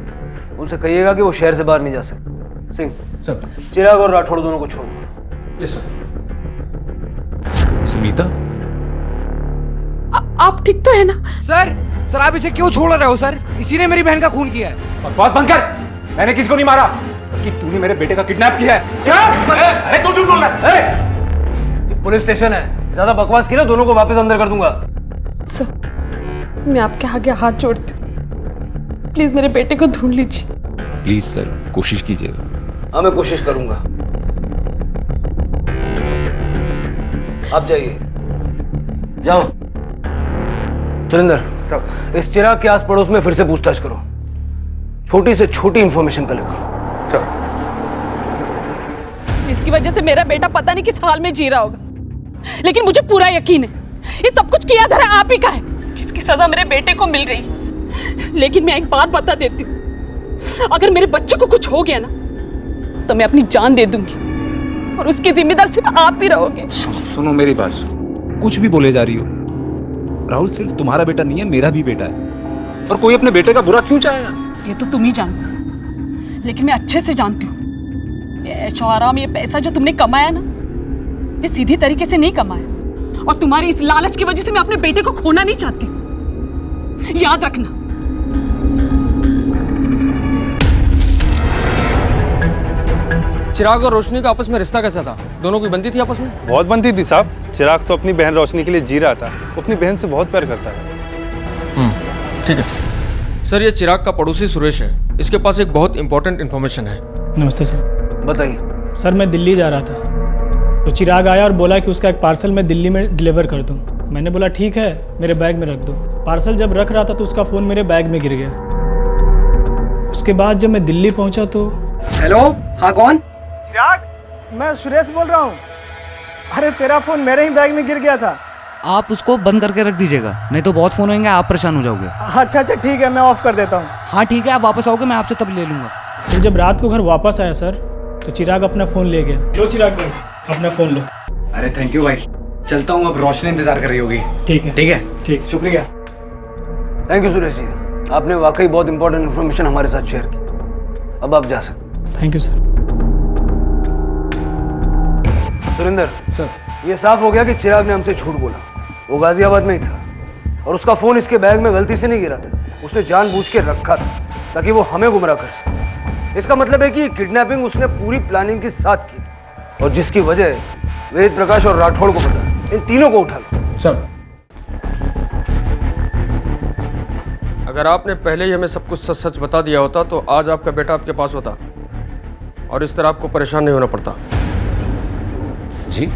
Speaker 4: उनसे कहिएगा कि वो शहर से बाहर नहीं जा सकते। सिंह
Speaker 11: सर,
Speaker 4: चिराग और राठौड़ दोनों को छोड़ो।
Speaker 11: Yes sir.
Speaker 6: सुनीता,
Speaker 5: आप ठीक तो है ना?
Speaker 14: सर आप इसे क्यों छोड़ रहे हो सर? इसी ने मेरी बहन का खून किया है।
Speaker 6: बकवास बंद कर। मैंने किसी को नहीं मारा, बल्कि तूने मेरे बेटे का किडनैप किया है। क्या? अरे तू झूठ बोल रहा है।
Speaker 4: पुलिस स्टेशन है, ज्यादा बकवास की ना दोनों को वापस अंदर कर दूंगा।
Speaker 5: सर, मैं आपके आगे हाथ जोड़ती हूँ, प्लीज मेरे बेटे को ढूंढ लीजिए।
Speaker 6: प्लीज सर, कोशिश कीजिएगा।
Speaker 4: हाँ मैं कोशिश करूंगा। आप जाइए, जाओ। सुरेंद्र, इस चिराग के आस पड़ोस में फिर से पूछताछ करो, छोटी से छोटी इंफॉर्मेशन कलेक्ट करो। चलो।
Speaker 5: जिसकी वजह से मेरा बेटा पता नहीं किस हाल में जी रहा होगा, लेकिन मुझे पूरा यकीन है ये सब कुछ किया धरा आप ही का है, जिसकी सजा मेरे बेटे को मिल रही है। लेकिन मैं एक बात बता देती हूँ, अगर मेरे बच्चे को कुछ हो गया ना तो मैं अपनी जान दे दूंगी और उसकी जिम्मेदार सिर्फ आप ही रहोगे।
Speaker 6: सुनो मेरी बात, कुछ भी बोले जा रही हो। राहुल सिर्फ तुम्हारा बेटा नहीं है, मेरा भी बेटा है, और कोई अपने बेटे का बुरा क्यों चाहेगा?
Speaker 5: ये तो तुम ही जानते, लेकिन मैं अच्छे से जानती हूँ ये ऐशो आराम, ये पैसा जो तुमने कमाया ना, ये सीधी तरीके से नहीं कमाया, और तुम्हारी इस लालच की वजह से मैं अपने बेटे को खोना नहीं चाहती। याद रखना।
Speaker 11: चिराग और रोशनी का आपस में रिश्ता कैसा था? दोनों की बनती थी आपस में?
Speaker 21: बहुत बनती थी साहब। चिराग तो अपनी बहन रोशनी के लिए जी रहा था, वो अपनी बहन से बहुत प्यार करता है।
Speaker 11: ठीक है सर, ये चिराग का पड़ोसी सुरेश है, इसके पास एक बहुत इंपॉर्टेंट इन्फॉर्मेशन है।
Speaker 15: नमस्ते सर।
Speaker 4: बताइए।
Speaker 15: सर मैं दिल्ली जा रहा था तो चिराग आया और बोला कि उसका एक पार्सल मैं दिल्ली में डिलीवर कर दूं। मैंने बोला ठीक है, मेरे बैग में रख दो। पार्सल जब रख रहा था तो उसका फ़ोन मेरे बैग में गिर गया। उसके बाद जब मैं दिल्ली पहुंचा तो
Speaker 14: हेलो, हाँ कौन?
Speaker 15: चिराग, मैं सुरेश बोल रहा हूँ। अरे तेरा फ़ोन मेरे ही बैग में गिर गया था।
Speaker 1: आप उसको बंद करके रख दीजिएगा, नहीं तो बहुत फ़ोन होंगे, आप परेशान हो जाओगे।
Speaker 15: अच्छा ठीक है, मैं ऑफ कर देता हूँ।
Speaker 1: हाँ ठीक है, आप वापस आओगे, मैं आपसे तब ले लूँगा।
Speaker 15: फिर जब रात को घर वापस आया सर तो चिराग अपना फ़ोन ले गया। लो चिराग भाई, अपना फ़ोन लो।
Speaker 1: अरे थैंक यू भाई, चलता हूँ, अब रोशनी इंतजार कर रही होगी।
Speaker 15: ठीक है
Speaker 1: ठीक है,
Speaker 15: ठीक,
Speaker 1: शुक्रिया।
Speaker 4: थैंक यू सुरेश जी, आपने वाकई बहुत इंपॉर्टेंट इन्फॉर्मेशन हमारे साथ शेयर की। अब आप जा सकते।
Speaker 15: Thank you sir.
Speaker 4: Surendra sir, ये साफ हो गया कि चिराग ने हमसे झूठ बोला। वो गाजियाबाद में ही था और उसका फोन इसके बैग में गलती से नहीं गिरा था, उसने जानबूझ के रखा था ताकि वो हमें गुमराह कर सके। इसका मतलब है कि किडनैपिंग उसने पूरी प्लानिंग के साथ की और जिसकी वजह वेद प्रकाश और राठौड़ को पता। इन तीनों को उठा लो।
Speaker 11: सर, अगर आपने पहले ही हमें सब कुछ सच सच बता दिया होता तो आज आपका बेटा आपके पास होता और इस तरह आपको परेशान नहीं होना पड़ता।
Speaker 6: जी,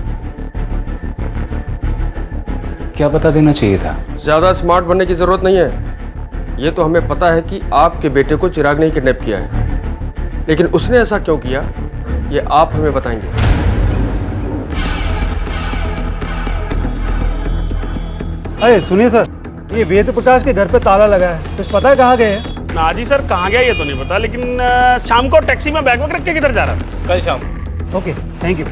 Speaker 6: क्या बता देना चाहिए था?
Speaker 11: ज्यादा स्मार्ट बनने की जरूरत नहीं है। ये तो हमें पता है कि आपके बेटे को चिराग ने ही किडनैप किया है, लेकिन उसने ऐसा क्यों किया ये आप हमें बताएंगे।
Speaker 4: अरे सुनिए सर, ये वेद प्रकाश के घर पे ताला लगा है, कुछ पता है कहाँ गए हैं?
Speaker 3: ना जी सर, कहाँ गया ये तो नहीं पता, लेकिन शाम को टैक्सी में बैग रख के किधर जा रहा था?
Speaker 11: कल शाम।
Speaker 4: Okay, thank you.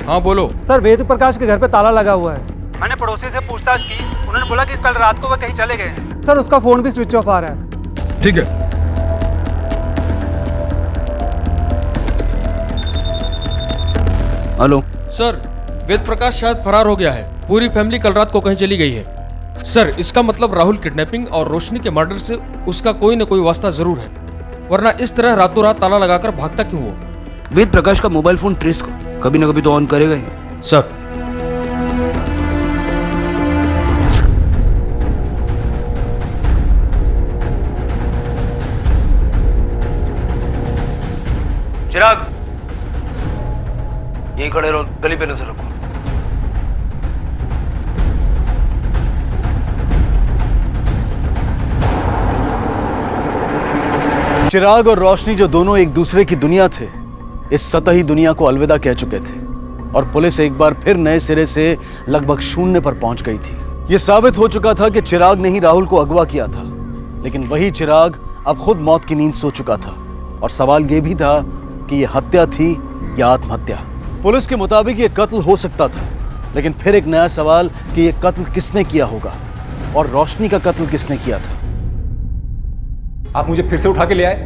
Speaker 11: हाँ बोलो।
Speaker 4: सर, वेद प्रकाश के घर पे ताला लगा हुआ है।
Speaker 14: मैंने पड़ोसी से पूछताछ की, उन्होंने बोला कि कल रात को वह कहीं चले गए।
Speaker 4: सर, उसका फोन भी स्विच ऑफ आ रहा है।
Speaker 11: ठीक है।
Speaker 7: हेलो
Speaker 11: सर, वेद प्रकाश शायद फरार हो गया है। पूरी फैमिली कल रात को कहीं चली गई है। सर, इसका मतलब राहुल किडनैपिंग और रोशनी के मर्डर से उसका कोई न कोई वास्ता जरूर है, वरना इस तरह रातों रात ताला लगाकर भागता क्यों वो?
Speaker 7: वेद प्रकाश का मोबाइल फोन ट्रेस कभी ना कभी तो ऑन करेगा ही।
Speaker 11: सर,
Speaker 4: चिराग, यहीं खड़े रहो, गली पे नजर रखो।
Speaker 7: चिराग और रोशनी जो दोनों एक दूसरे की दुनिया थे, इस सतही दुनिया को अलविदा कह चुके थे और पुलिस एक बार फिर नए सिरे से लगभग शून्य पर पहुंच गई थी। यह साबित हो चुका था कि चिराग ने ही राहुल को अगवा किया था, लेकिन वही चिराग अब खुद मौत की नींद सो चुका था और सवाल यह भी था कि यह हत्या थी या आत्महत्या। पुलिस के मुताबिक यह कत्ल हो सकता था, लेकिन फिर एक नया सवाल कि यह कत्ल किसने किया होगा और रोशनी का कत्ल किसने किया था।
Speaker 6: आप मुझे फिर से उठा के ले आए,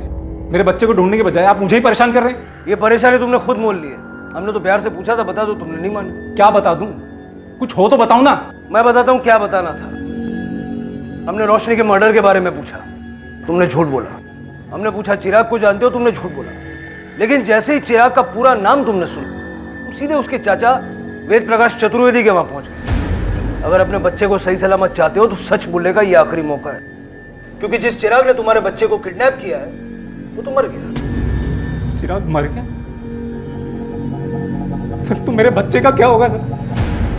Speaker 6: मेरे बच्चे को ढूंढने के बजाय आप मुझे ही परेशान कर रहे हैं।
Speaker 4: ये परेशानी तुमने खुद मोल ली है। हमने तो प्यार से पूछा था, बता दो, तुमने नहीं मानी।
Speaker 6: क्या बता दूं? कुछ हो तो बताओ ना।
Speaker 4: मैं बताता हूँ क्या बताना था। हमने रोशनी के मर्डर के बारे में पूछा, तुमने झूठ बोला। हमने पूछा चिराग को जानते हो, तुमने झूठ बोला। लेकिन जैसे ही चिराग का पूरा नाम तुमने सुना, तुम सीधे उसके चाचा वेद प्रकाश चतुर्वेदी के वहां पहुंच गए। अगर अपने बच्चे को सही सलामत चाहते हो तो सच बोलने का ये आखिरी मौका है, क्योंकि जिस चिराग ने तुम्हारे बच्चे को किडनैप किया है वो तो मर गया।
Speaker 6: चिराग मर गया? सर, तो मेरे बच्चे का क्या होगा सर?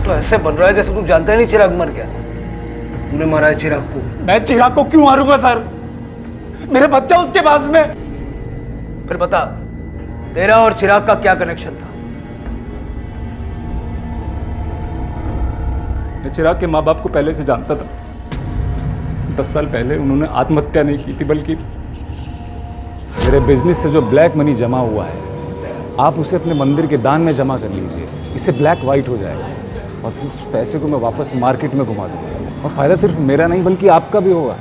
Speaker 4: तो ऐसे बन रहा है जैसे तुम जानते नहीं चिराग मर गया। तूने मारा है चिराग को।
Speaker 6: मैं चिराग को क्यों मारूंगा सर? मेरा बच्चा उसके पास में।
Speaker 4: फिर बता, तेरा और चिराग का क्या कनेक्शन था?
Speaker 6: मैं चिराग के माँ बाप को पहले से जानता था। 10 साल पहले उन्होंने आत्महत्या नहीं की थी, बल्कि मेरे बिजनेस से जो ब्लैक मनी जमा हुआ है, आप उसे अपने मंदिर के दान में जमा कर लीजिए, इससे ब्लैक वाइट हो जाएगा और फिर उस पैसे को मैं वापस मार्केट में घुमा दूंगा और फायदा सिर्फ मेरा नहीं बल्कि आपका भी होगा।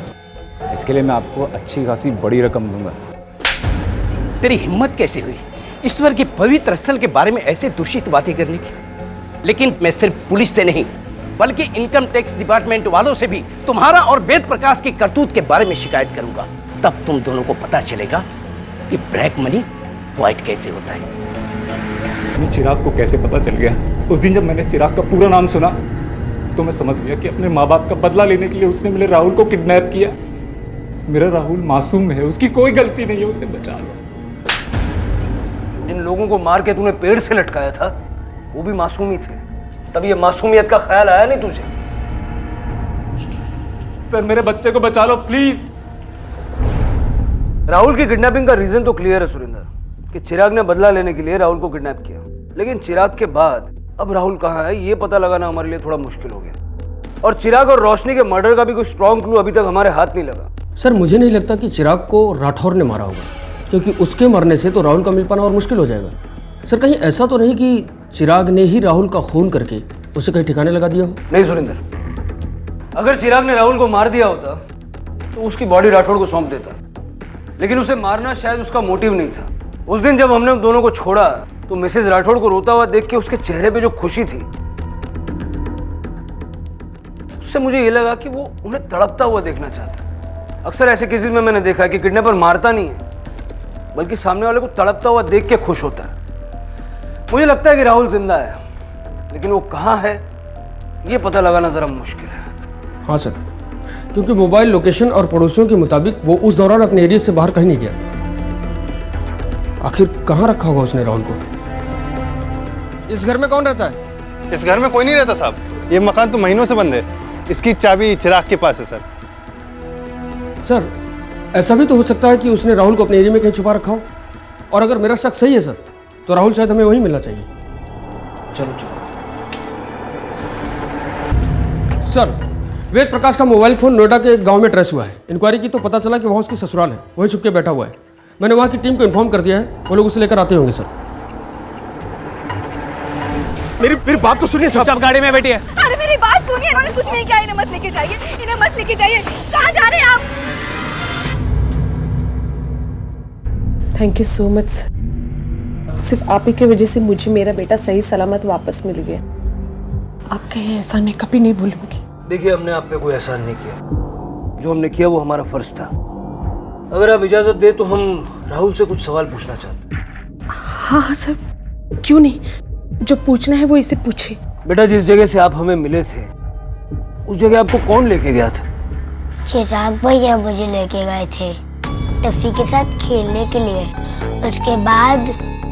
Speaker 6: इसके लिए मैं आपको अच्छी खासी बड़ी रकम दूंगा।
Speaker 14: तेरी हिम्मत कैसे हुई ईश्वर के पवित्र स्थल के बारे में ऐसे दूषित बातें करने की? लेकिन मैं सिर्फ पुलिस से नहीं बल्कि इनकम टैक्स डिपार्टमेंट वालों से भी तुम्हारा और वेद प्रकाश की करतूत के बारे में शिकायत करूंगा। तब तुम दोनों को पता चलेगा कि ब्लैक मनी व्हाइट कैसे होता है।
Speaker 6: चिराग को कैसे पता चल गया? उस दिन जब मैंने चिराग का पूरा नाम सुना तो मैं समझ गया कि अपने माँ बाप का बदला लेने के लिए उसने मेरे राहुल को किडनैप किया। मेरा राहुल मासूम है, उसकी कोई गलती नहीं है, उसे बचा लो।
Speaker 4: जिन लोगों को मार के तूने पेड़ से लटकाया था वो भी मासूम ही थे, तब ये मासूमियत का ख्याल आया नहीं तुझे?
Speaker 6: सर मेरे बच्चे को बचा लो प्लीज।
Speaker 4: राहुल की किडनैपिंग का रीजन तो क्लियर है सुरेंद्र, कि चिराग ने बदला लेने के लिए राहुल को किडनैप किया। लेकिन चिराग के बाद अब राहुल कहाँ है ये पता लगाना हमारे लिए थोड़ा मुश्किल हो गया। और चिराग और रोशनी के मर्डर का भी कोई स्ट्रॉन्ग क्लू अभी तक हमारे हाथ नहीं लगा।
Speaker 11: सर मुझे नहीं लगता कि चिराग को राठौर ने मारा होगा, क्योंकि उसके मरने से तो राहुल का मिल पाना और मुश्किल हो जाएगा। सर कहीं ऐसा तो नहीं कि चिराग ने ही राहुल का खून करके उसे कहीं ठिकाने लगा दिया हो?
Speaker 4: नहीं सुरेंद्र, अगर चिराग ने राहुल को मार दिया होता तो उसकी बॉडी राठौड़ को सौंप देता, लेकिन उसे मारना शायद उसका मोटिव नहीं था। उस दिन जब हमने उन दोनों को छोड़ा तो मिसेज राठौड़ को रोता हुआ देख के उसके चेहरे पे जो खुशी थी उससे मुझे ये लगा कि वो उन्हें तड़पता हुआ देखना चाहता। अक्सर ऐसे केसेस में मैंने देखा है कि किडनैपर मारता नहीं है बल्कि सामने वाले को तड़पता हुआ देख के खुश होता है। मुझे लगता है कि राहुल जिंदा है, लेकिन वो कहाँ है ये पता लगाना जरा मुश्किल है।
Speaker 11: हाँ सर, क्योंकि मोबाइल लोकेशन और पड़ोसियों के मुताबिक वो उस दौरान अपने एरिया से बाहर कहीं नहीं गया। आखिर कहाँ रखा होगा उसने राहुल को? इस घर में कौन रहता है?
Speaker 21: इस घर में कोई नहीं रहता साहब, ये मकान तो महीनों से बंद है। इसकी चाबी चिराग के पास है सर।
Speaker 11: सर ऐसा भी तो हो सकता है कि उसने राहुल को अपने एरिया में कहीं छुपा रखा हो, और अगर मेरा शक सही है सर तो राहुल शायद हमें वहीं मिलना चाहिए।
Speaker 4: चलो चलो।
Speaker 11: सर वेद प्रकाश का मोबाइल फोन नोएडा के एक गांव में ट्रेस हुआ है। इंक्वायरी की तो पता चला कि वहाँ उसकी ससुराल है, वहीं छुप के बैठा हुआ है। मैंने वहाँ की टीम को इन्फॉर्म कर दिया है, वो लोग उसे लेकर आते होंगे सर।
Speaker 18: मेरी बात तो सुनिए साहब। आप गाड़ी में बैठिए।
Speaker 20: अरे मेरी बात सुनिए, इन्होंने कुछ नहीं किया, इन्हें मत लेके जाइए, इन्हें मत लेके जाइए। कहाँ जा रहे हैं आप?
Speaker 5: Thank you so much. सिर्फ आप ही की वजह से मुझे मेरा बेटा सही सलामत वापस मिल गया। आपका ये एहसान मैं कभी नहीं भूलूंगी।
Speaker 4: देखिए हमने आप पे कोई एहसान नहीं किया, जो हमने किया वो हमारा फर्ज था। अगर आप इजाजत दे तो हम राहुल से कुछ सवाल पूछना चाहते हैं।
Speaker 5: हाँ हाँ सर, क्यों नहीं, जो पूछना है वो इसे पूछिए।
Speaker 4: बेटा जिस जगह से आप हमें मिले थे उस जगह आपको कौन लेके गया था?
Speaker 10: चिराग भैया मुझे लेके गए थे टफी के साथ खेलने के लिए। उसके बाद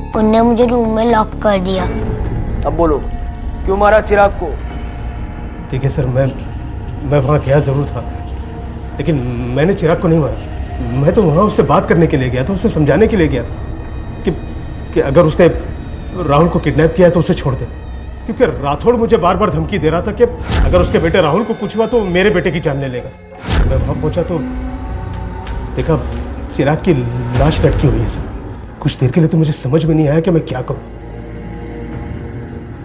Speaker 10: उन्होंने मुझे रूम में लॉक कर दिया।
Speaker 4: अब बोलो क्यों मारा चिराग को?
Speaker 18: देखिए सर, मैं वहाँ गया ज़रूर था, लेकिन मैंने चिराग को नहीं मारा। मैं तो वहाँ उससे बात करने के लिए गया था, उसे समझाने के लिए गया था कि अगर उसने राहुल को किडनैप किया है तो उसे छोड़ दे। क्योंकि राठौड़ मुझे बार बार धमकी दे रहा था कि अगर उसके बेटे राहुल को कुछ हुआ तो मेरे बेटे की जान ले लेगा। मैं वहाँ पहुँचा तो देखा चिराग की लाश लटकी हुई है सर। कुछ देर के लिए तो मुझे समझ में नहीं आया कि मैं क्या करूँ।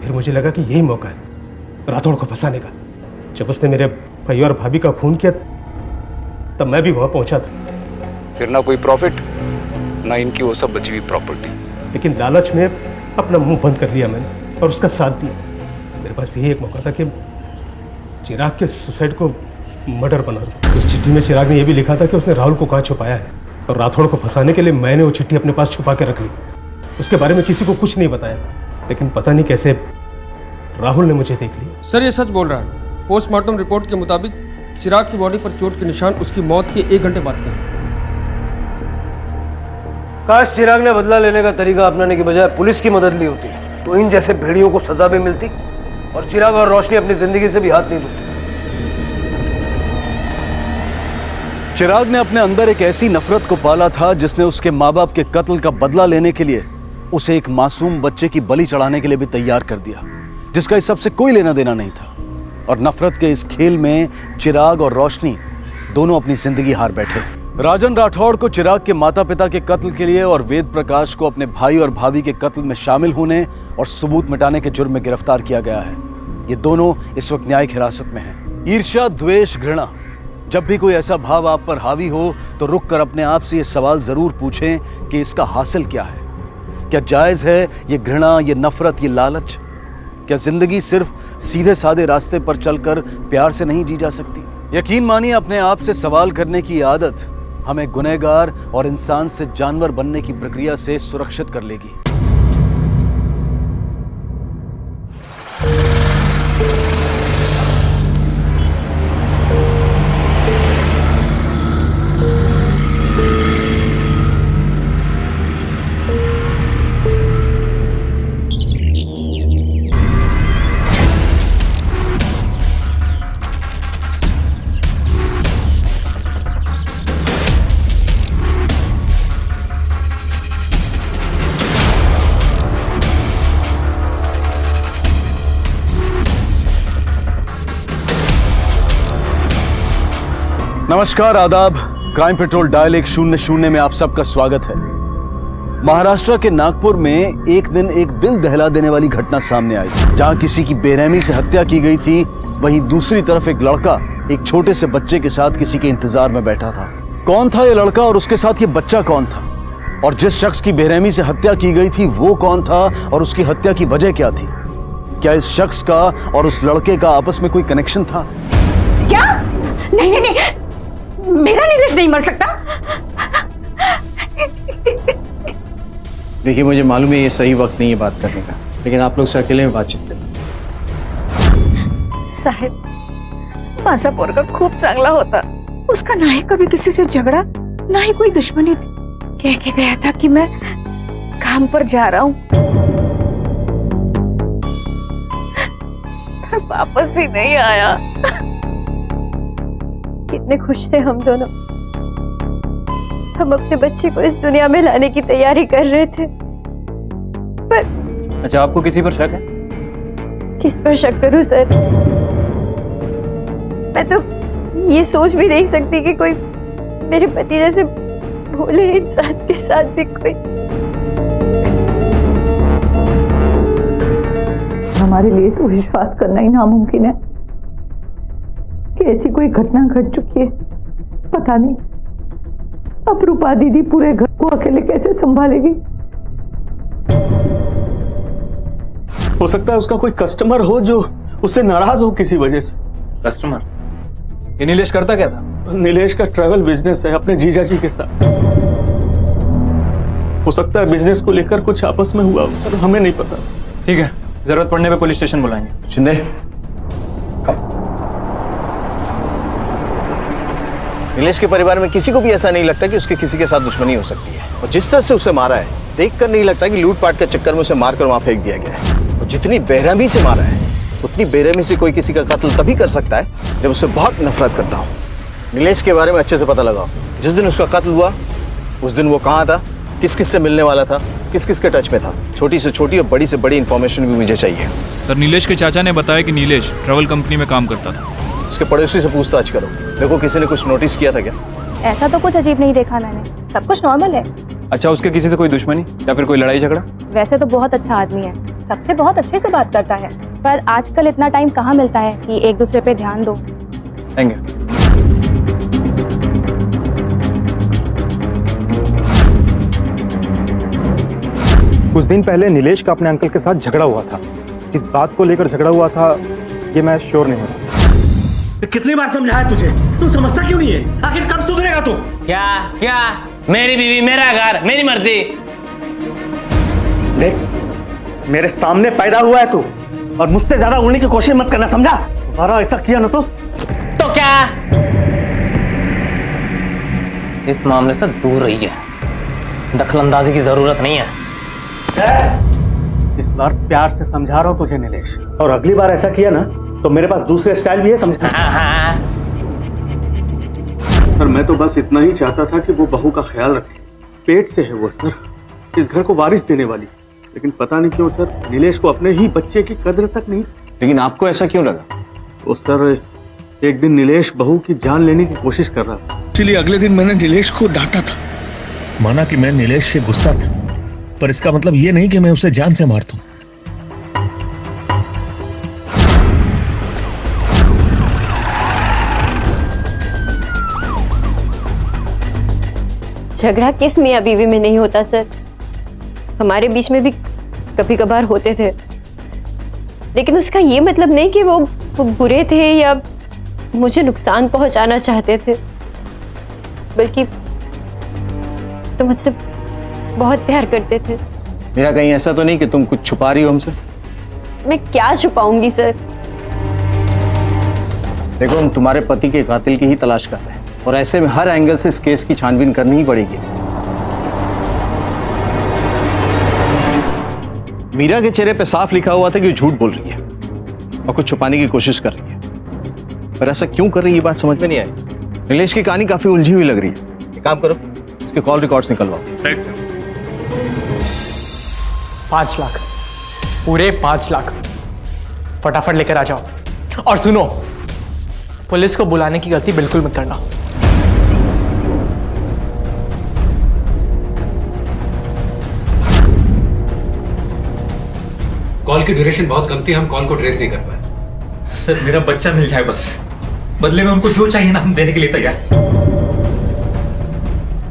Speaker 18: फिर मुझे लगा कि यही मौका है राठौड़ को फंसाने का। जब उसने मेरे भाई और भाभी का खून किया तब मैं भी वहाँ पहुँचा था।
Speaker 6: फिर ना कोई प्रॉफिट ना इनकी वो सब बची हुई प्रॉपर्टी।
Speaker 18: लेकिन लालच में अपना मुंह बंद कर लिया मैंने और उसका साथ दिया। मेरे पास यही एक मौका था कि चिराग के सुसाइड को मर्डर बना दूं। उस चिट्ठी में चिराग ने यह भी लिखा था कि उसने राहुल को कहाँ छुपाया है, और राठौड़ को फंसाने के लिए मैंने वो चिट्ठी अपने पास छुपा के रख ली। उसके बारे में किसी को कुछ नहीं बताया, लेकिन पता नहीं कैसे राहुल ने मुझे देख लिया।
Speaker 11: सर ये सच बोल रहा है। पोस्टमार्टम रिपोर्ट के मुताबिक चिराग की बॉडी पर चोट के निशान उसकी मौत के 1 घंटे बाद के हैं।
Speaker 4: काश चिराग ने बदला लेने का तरीका अपनाने की बजाय पुलिस की मदद ली होती तो इन जैसे भेड़ियों को सजा भी मिलती और चिराग और रोशनी अपनी जिंदगी से भी हाथ नहीं धोते।
Speaker 7: चिराग ने अपने अंदर एक ऐसी नफरत को पाला था जिसने उसके माँ बाप के कत्ल का बदला लेने के लिए उसे एक मासूम बच्चे की बलि चढ़ाने के लिए भी तैयार कर दिया, जिसका इस सबसे कोई लेना देना नहीं था। और नफरत के इस खेल में चिराग और रोशनी दोनों अपनी जिंदगी हार बैठे। राजन राठौड़ को चिराग के माता पिता के कत्ल के लिए और वेद प्रकाश को अपने भाई और भाभी के कत्ल में शामिल होने और सबूत मिटाने के जुर्म में गिरफ्तार किया गया है। ये दोनों इस वक्त न्यायिक हिरासत में हैं। ईर्ष्या, द्वेष, घृणा, जब भी कोई ऐसा भाव आप पर हावी हो तो रुक कर अपने आप से ये सवाल जरूर पूछें कि इसका हासिल क्या है। क्या जायज है ये घृणा, ये नफरत, ये लालच? क्या जिंदगी सिर्फ सीधे साधे रास्ते पर चलकर प्यार से नहीं जी जा सकती? यकीन मानिए अपने आप से सवाल करने की आदत हमें गुनहगार और इंसान से जानवर बनने की प्रक्रिया से सुरक्षित कर लेगी। नमस्कार, आदाब। क्राइम पेट्रोल डायल 100 में आप सबका स्वागत है। महाराष्ट्र के नागपुर में एक दिन एक दिल दहला देने वाली घटना सामने आई, जहां किसी की बेरहमी से हत्या की गई थी। वहीं दूसरी तरफ एक लड़का एक छोटे से बच्चे के साथ किसी के इंतजार में बैठा था। कौन था ये लड़का और उसके साथ ये बच्चा कौन था, और जिस शख्स की बेरहमी से हत्या की गई थी वो कौन था और उसकी हत्या की वजह क्या थी? क्या इस शख्स का और उस लड़के का आपस में कोई कनेक्शन था?
Speaker 20: क्या? नहीं नहीं नहीं, मेरा नीलेश नहीं मर सकता।
Speaker 21: देखिए, मुझे मालूम है ये सही वक्त नहीं है बात करने का, लेकिन आप लोग से अकेले में बातचीत करें।
Speaker 20: साहेब, माझा पोरगा खूप चांगला होता। उसका ना ही कभी किसी से झगड़ा, ना ही कोई दुश्मनी थी। कह के गया था कि मैं काम पर जा रहा हूँ, पर वापस ही नहीं आया। कितने खुश थे हम दोनों। हम अपने बच्चे को इस दुनिया में लाने की तैयारी कर रहे थे, पर
Speaker 4: अच्छा, आपको किसी पर शक है?
Speaker 20: किस पर शक करूं सर? मैं तो ये सोच भी नहीं सकती कि कोई मेरे पति जैसे भोले इंसान के साथ भी कोई।
Speaker 9: हमारे लिए तो विश्वास करना ही नामुमकिन है कि ऐसी कोई घटना घट चुकी है। पता नहीं अब रूपा दीदी पूरे घर को अकेले कैसे संभालेगी।
Speaker 22: हो सकता है उसका कोई कस्टमर हो जो उससे नाराज हो किसी वजह से।
Speaker 4: कस्टमर? ये नीलेश करता क्या था?
Speaker 22: नीलेश का ट्रैवल बिजनेस है अपने जीजा जी के साथ। हो सकता है बिजनेस को लेकर कुछ आपस में हुआ, पर हमें नहीं पता।
Speaker 4: ठीक है, जरूरत पड़ने पे पुलिस स्टेशन बुलाएंगे।
Speaker 21: शिंदे, नीलेश के परिवार में किसी को भी ऐसा नहीं लगता कि उसके किसी के साथ दुश्मनी हो सकती है, और जिस तरह से उसे मारा है देखकर नहीं लगता कि लूटपाट के चक्कर में उसे मारकर वहां फेंक दिया गया है। और जितनी बेरहमी से मारा है, उतनी बेरहमी से कोई किसी का कत्ल तभी कर सकता है जब उससे बहुत नफरत करता हो। नीलेश के बारे में अच्छे से पता लगाओ। जिस दिन उसका कत्ल हुआ उस दिन वो कहाँ था, किस किस से मिलने वाला था, किस किस के टच में था। छोटी से छोटी और बड़ी से बड़ी इंफॉर्मेशन भी मुझे चाहिए।
Speaker 23: सर, नीलेश के चाचा ने बताया कि नीलेश ट्रैवल कंपनी में काम करता था।
Speaker 21: उसके पड़ोसी से पूछताछ करो, देखो किसी ने कुछ नोटिस किया था क्या।
Speaker 20: ऐसा तो कुछ अजीब नहीं देखा मैंने, सब कुछ नॉर्मल है।
Speaker 4: अच्छा, उसके किसी से कोई दुश्मनी या फिर कोई लड़ाई झगड़ा?
Speaker 20: वैसे तो बहुत अच्छा आदमी है, सबसे बहुत अच्छे से बात करता है, पर आजकल इतना टाइम कहाँ मिलता है कि एक दूसरे पे ध्यान दो।
Speaker 4: Thank you.
Speaker 24: कुछ दिन पहले नीलेश का अपने अंकल के साथ झगड़ा हुआ था। इस बात को लेकर झगड़ा हुआ था ये मैं श्योर नहीं हूँ।
Speaker 3: कितनी बार समझाया तुझे, तू समझता क्यों नहीं है? आखिर कब सुधरेगा तू?
Speaker 25: क्या क्या? मेरी बीवी, मेरा घर, मेरी मर्जी।
Speaker 3: देख, मेरे सामने पैदा हुआ है तू, और मुझसे ज्यादा उड़ने की कोशिश मत करना, समझा? दोबारा ऐसा किया ना तो
Speaker 25: क्या? इस मामले से दूर रहिए, दखलंदाजी की जरूरत नहीं है।
Speaker 3: इस बार प्यार से समझा रहा हूं तुझे नीलेश, और अगली बार ऐसा किया ना तो मेरे पास दूसरे स्टाइल भी है, समझा? सर, मैं तो बस इतना ही चाहता था कि वो बहू का ख्याल रखे। पेट से है वो सर, इस घर को वारिस देने वाली, लेकिन पता नहीं क्यों सर नीलेश को अपने ही बच्चे की कद्र तक नहीं।
Speaker 21: लेकिन आपको ऐसा क्यों लगा?
Speaker 3: तो सर, एक दिन नीलेश बहू की जान लेने की कोशिश कर रहा था, इसलिए अगले दिन मैंने नीलेश को डांटा था।
Speaker 26: माना कि मैं नीलेश से गुस्सा था, पर इसका मतलब ये नहीं कि मैं उसे जान से मार दूं।
Speaker 20: झगड़ा किस मियाँ बीवी में नहीं होता सर, हमारे बीच में भी कभी कभार होते थे, लेकिन उसका ये मतलब नहीं कि वो बुरे थे या मुझे नुकसान पहुंचाना चाहते थे, बल्कि तो मुझसे बहुत प्यार करते थे।
Speaker 21: मेरा कहीं ऐसा तो नहीं कि तुम कुछ छुपा रही हो हमसे?
Speaker 20: मैं क्या छुपाऊंगी सर?
Speaker 21: देखो, हम तुम्हारे पति के कातिल की ही तलाश कर रहे हैं, और ऐसे में हर एंगल से इस केस की छानबीन करनी ही पड़ेगी। मीरा के चेहरे पे साफ लिखा हुआ था कि वो झूठ बोल रही है और कुछ छुपाने की कोशिश कर रही है, पर ऐसा क्यों कर रही है ये बात समझ में नहीं आई। नीलेश की कहानी काफी उलझी हुई लग रही है। एक काम करो, इसके कॉल रिकॉर्ड्स निकलवाओ।
Speaker 27: 5 लाख, पूरे 5 लाख फटाफट लेकर आ जाओ। और सुनो, पुलिस को बुलाने की गलती बिल्कुल मत करना।
Speaker 2: कॉल की ड्यूरेशन बहुत कम थी, हम कॉल को ट्रेस नहीं कर पाए।
Speaker 26: सर मेरा बच्चा मिल जाए बस, बदले में उनको जो चाहिए ना हम देने के लिए तैयार।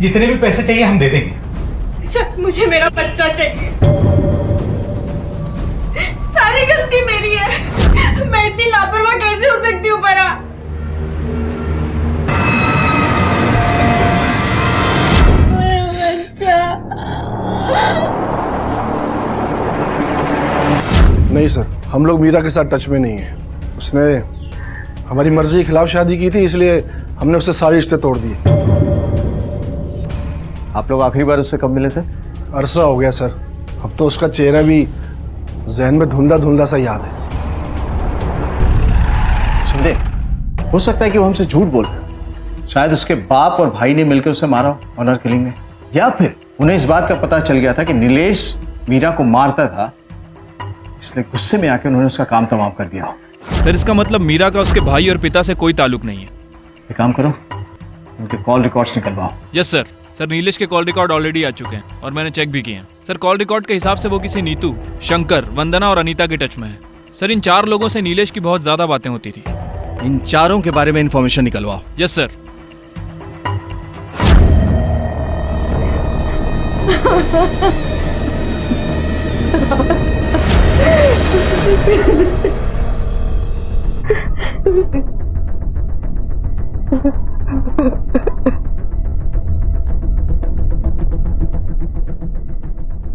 Speaker 26: जितने भी पैसे चाहिए हम दे देंगे।
Speaker 8: सर मुझे मेरा बच्चा चाहिए, सारी गलती मेरी है, मैं इतनी लापरवाह कैसे हो सकती हूँ परा?
Speaker 12: नहीं सर, हम लोग मीरा के साथ टच में नहीं है। उसने हमारी मर्जी के खिलाफ शादी की थी, इसलिए हमने उससे सारे रिश्ते तोड़ दिए।
Speaker 21: आप लोग आखिरी बार उससे कब मिले थे?
Speaker 12: अरसा हो गया सर, अब तो उसका चेहरा भी जहन में धुंधला धुंधला सा याद है।
Speaker 21: सुनते, हो सकता है कि वो हमसे झूठ बोल रहे हो। शायद उसके बाप और भाई ने मिलकर उसे मारा ऑनर किलिंग में, या फिर उन्हें इस बात का पता चल गया था कि नीलेश मीरा को मारता था, इसलिए गुस्से में आके उन्होंने उसका काम तमाम कर दिया।
Speaker 23: सर इसका मतलब मीरा का उसके भाई और पिता से कोई ताल्लुक नहीं है।
Speaker 21: एक काम करो, उनके कॉल रिकॉर्ड्स निकलवाओ।
Speaker 23: Yes sir. सर नीलेश के कॉल रिकॉर्ड ऑलरेडी आ चुके हैं और मैंने चेक भी किए हैं। सर कॉल रिकॉर्ड के हिसाब से वो किसी नीतू, शंकर, वंदना और अनीता के टच में है। सर इन 4 लोगों से नीलेश की बहुत ज्यादा बातें होती थी।
Speaker 21: इन चारों के बारे में इंफॉर्मेशन निकलवाओ।
Speaker 23: Yes sir.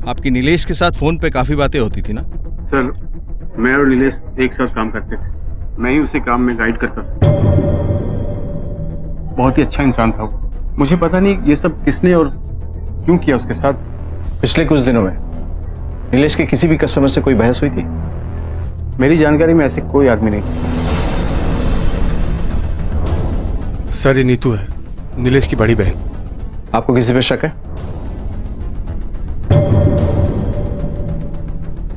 Speaker 21: आपकी नीलेश के साथ फोन पे काफी बातें होती थी ना?
Speaker 3: सर मैं और नीलेश एक साथ काम करते थे, मैं ही उसे काम में गाइड करता था। बहुत ही अच्छा इंसान था वो। मुझे पता नहीं ये सब किसने और क्यों किया उसके साथ।
Speaker 21: पिछले कुछ दिनों में नीलेश के किसी भी कस्टमर से कोई बहस हुई थी?
Speaker 3: मेरी जानकारी में ऐसे कोई आदमी नहीं।
Speaker 18: सर ये नीतू है, नीलेश की बड़ी बहन।
Speaker 21: आपको किसी पे शक है?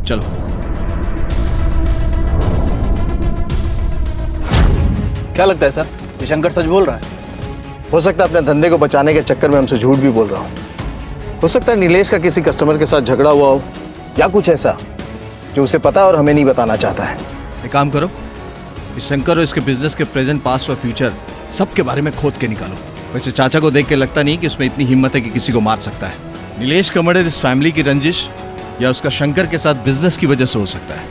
Speaker 21: चलो।
Speaker 7: क्या लगता है सर, ये शंकर सच बोल रहा है?
Speaker 21: हो सकता है अपने धंधे को बचाने के चक्कर में हमसे झूठ भी बोल रहा हूँ। हो सकता है नीलेश का किसी कस्टमर के साथ झगड़ा हुआ हो, या कुछ ऐसा जो उसे पता और हमें नहीं बताना चाहता है। एक काम करो, इस शंकर और इसके बिजनेस के प्रेजेंट, पास्ट और फ्यूचर सबके बारे में खोद के निकालो। वैसे चाचा को देख के लगता नहीं कि उसमें इतनी हिम्मत है कि किसी को मार सकता है। नीलेश का मर्डर इस फैमिली की रंजिश या उसका शंकर के साथ बिजनेस की वजह से हो सकता है।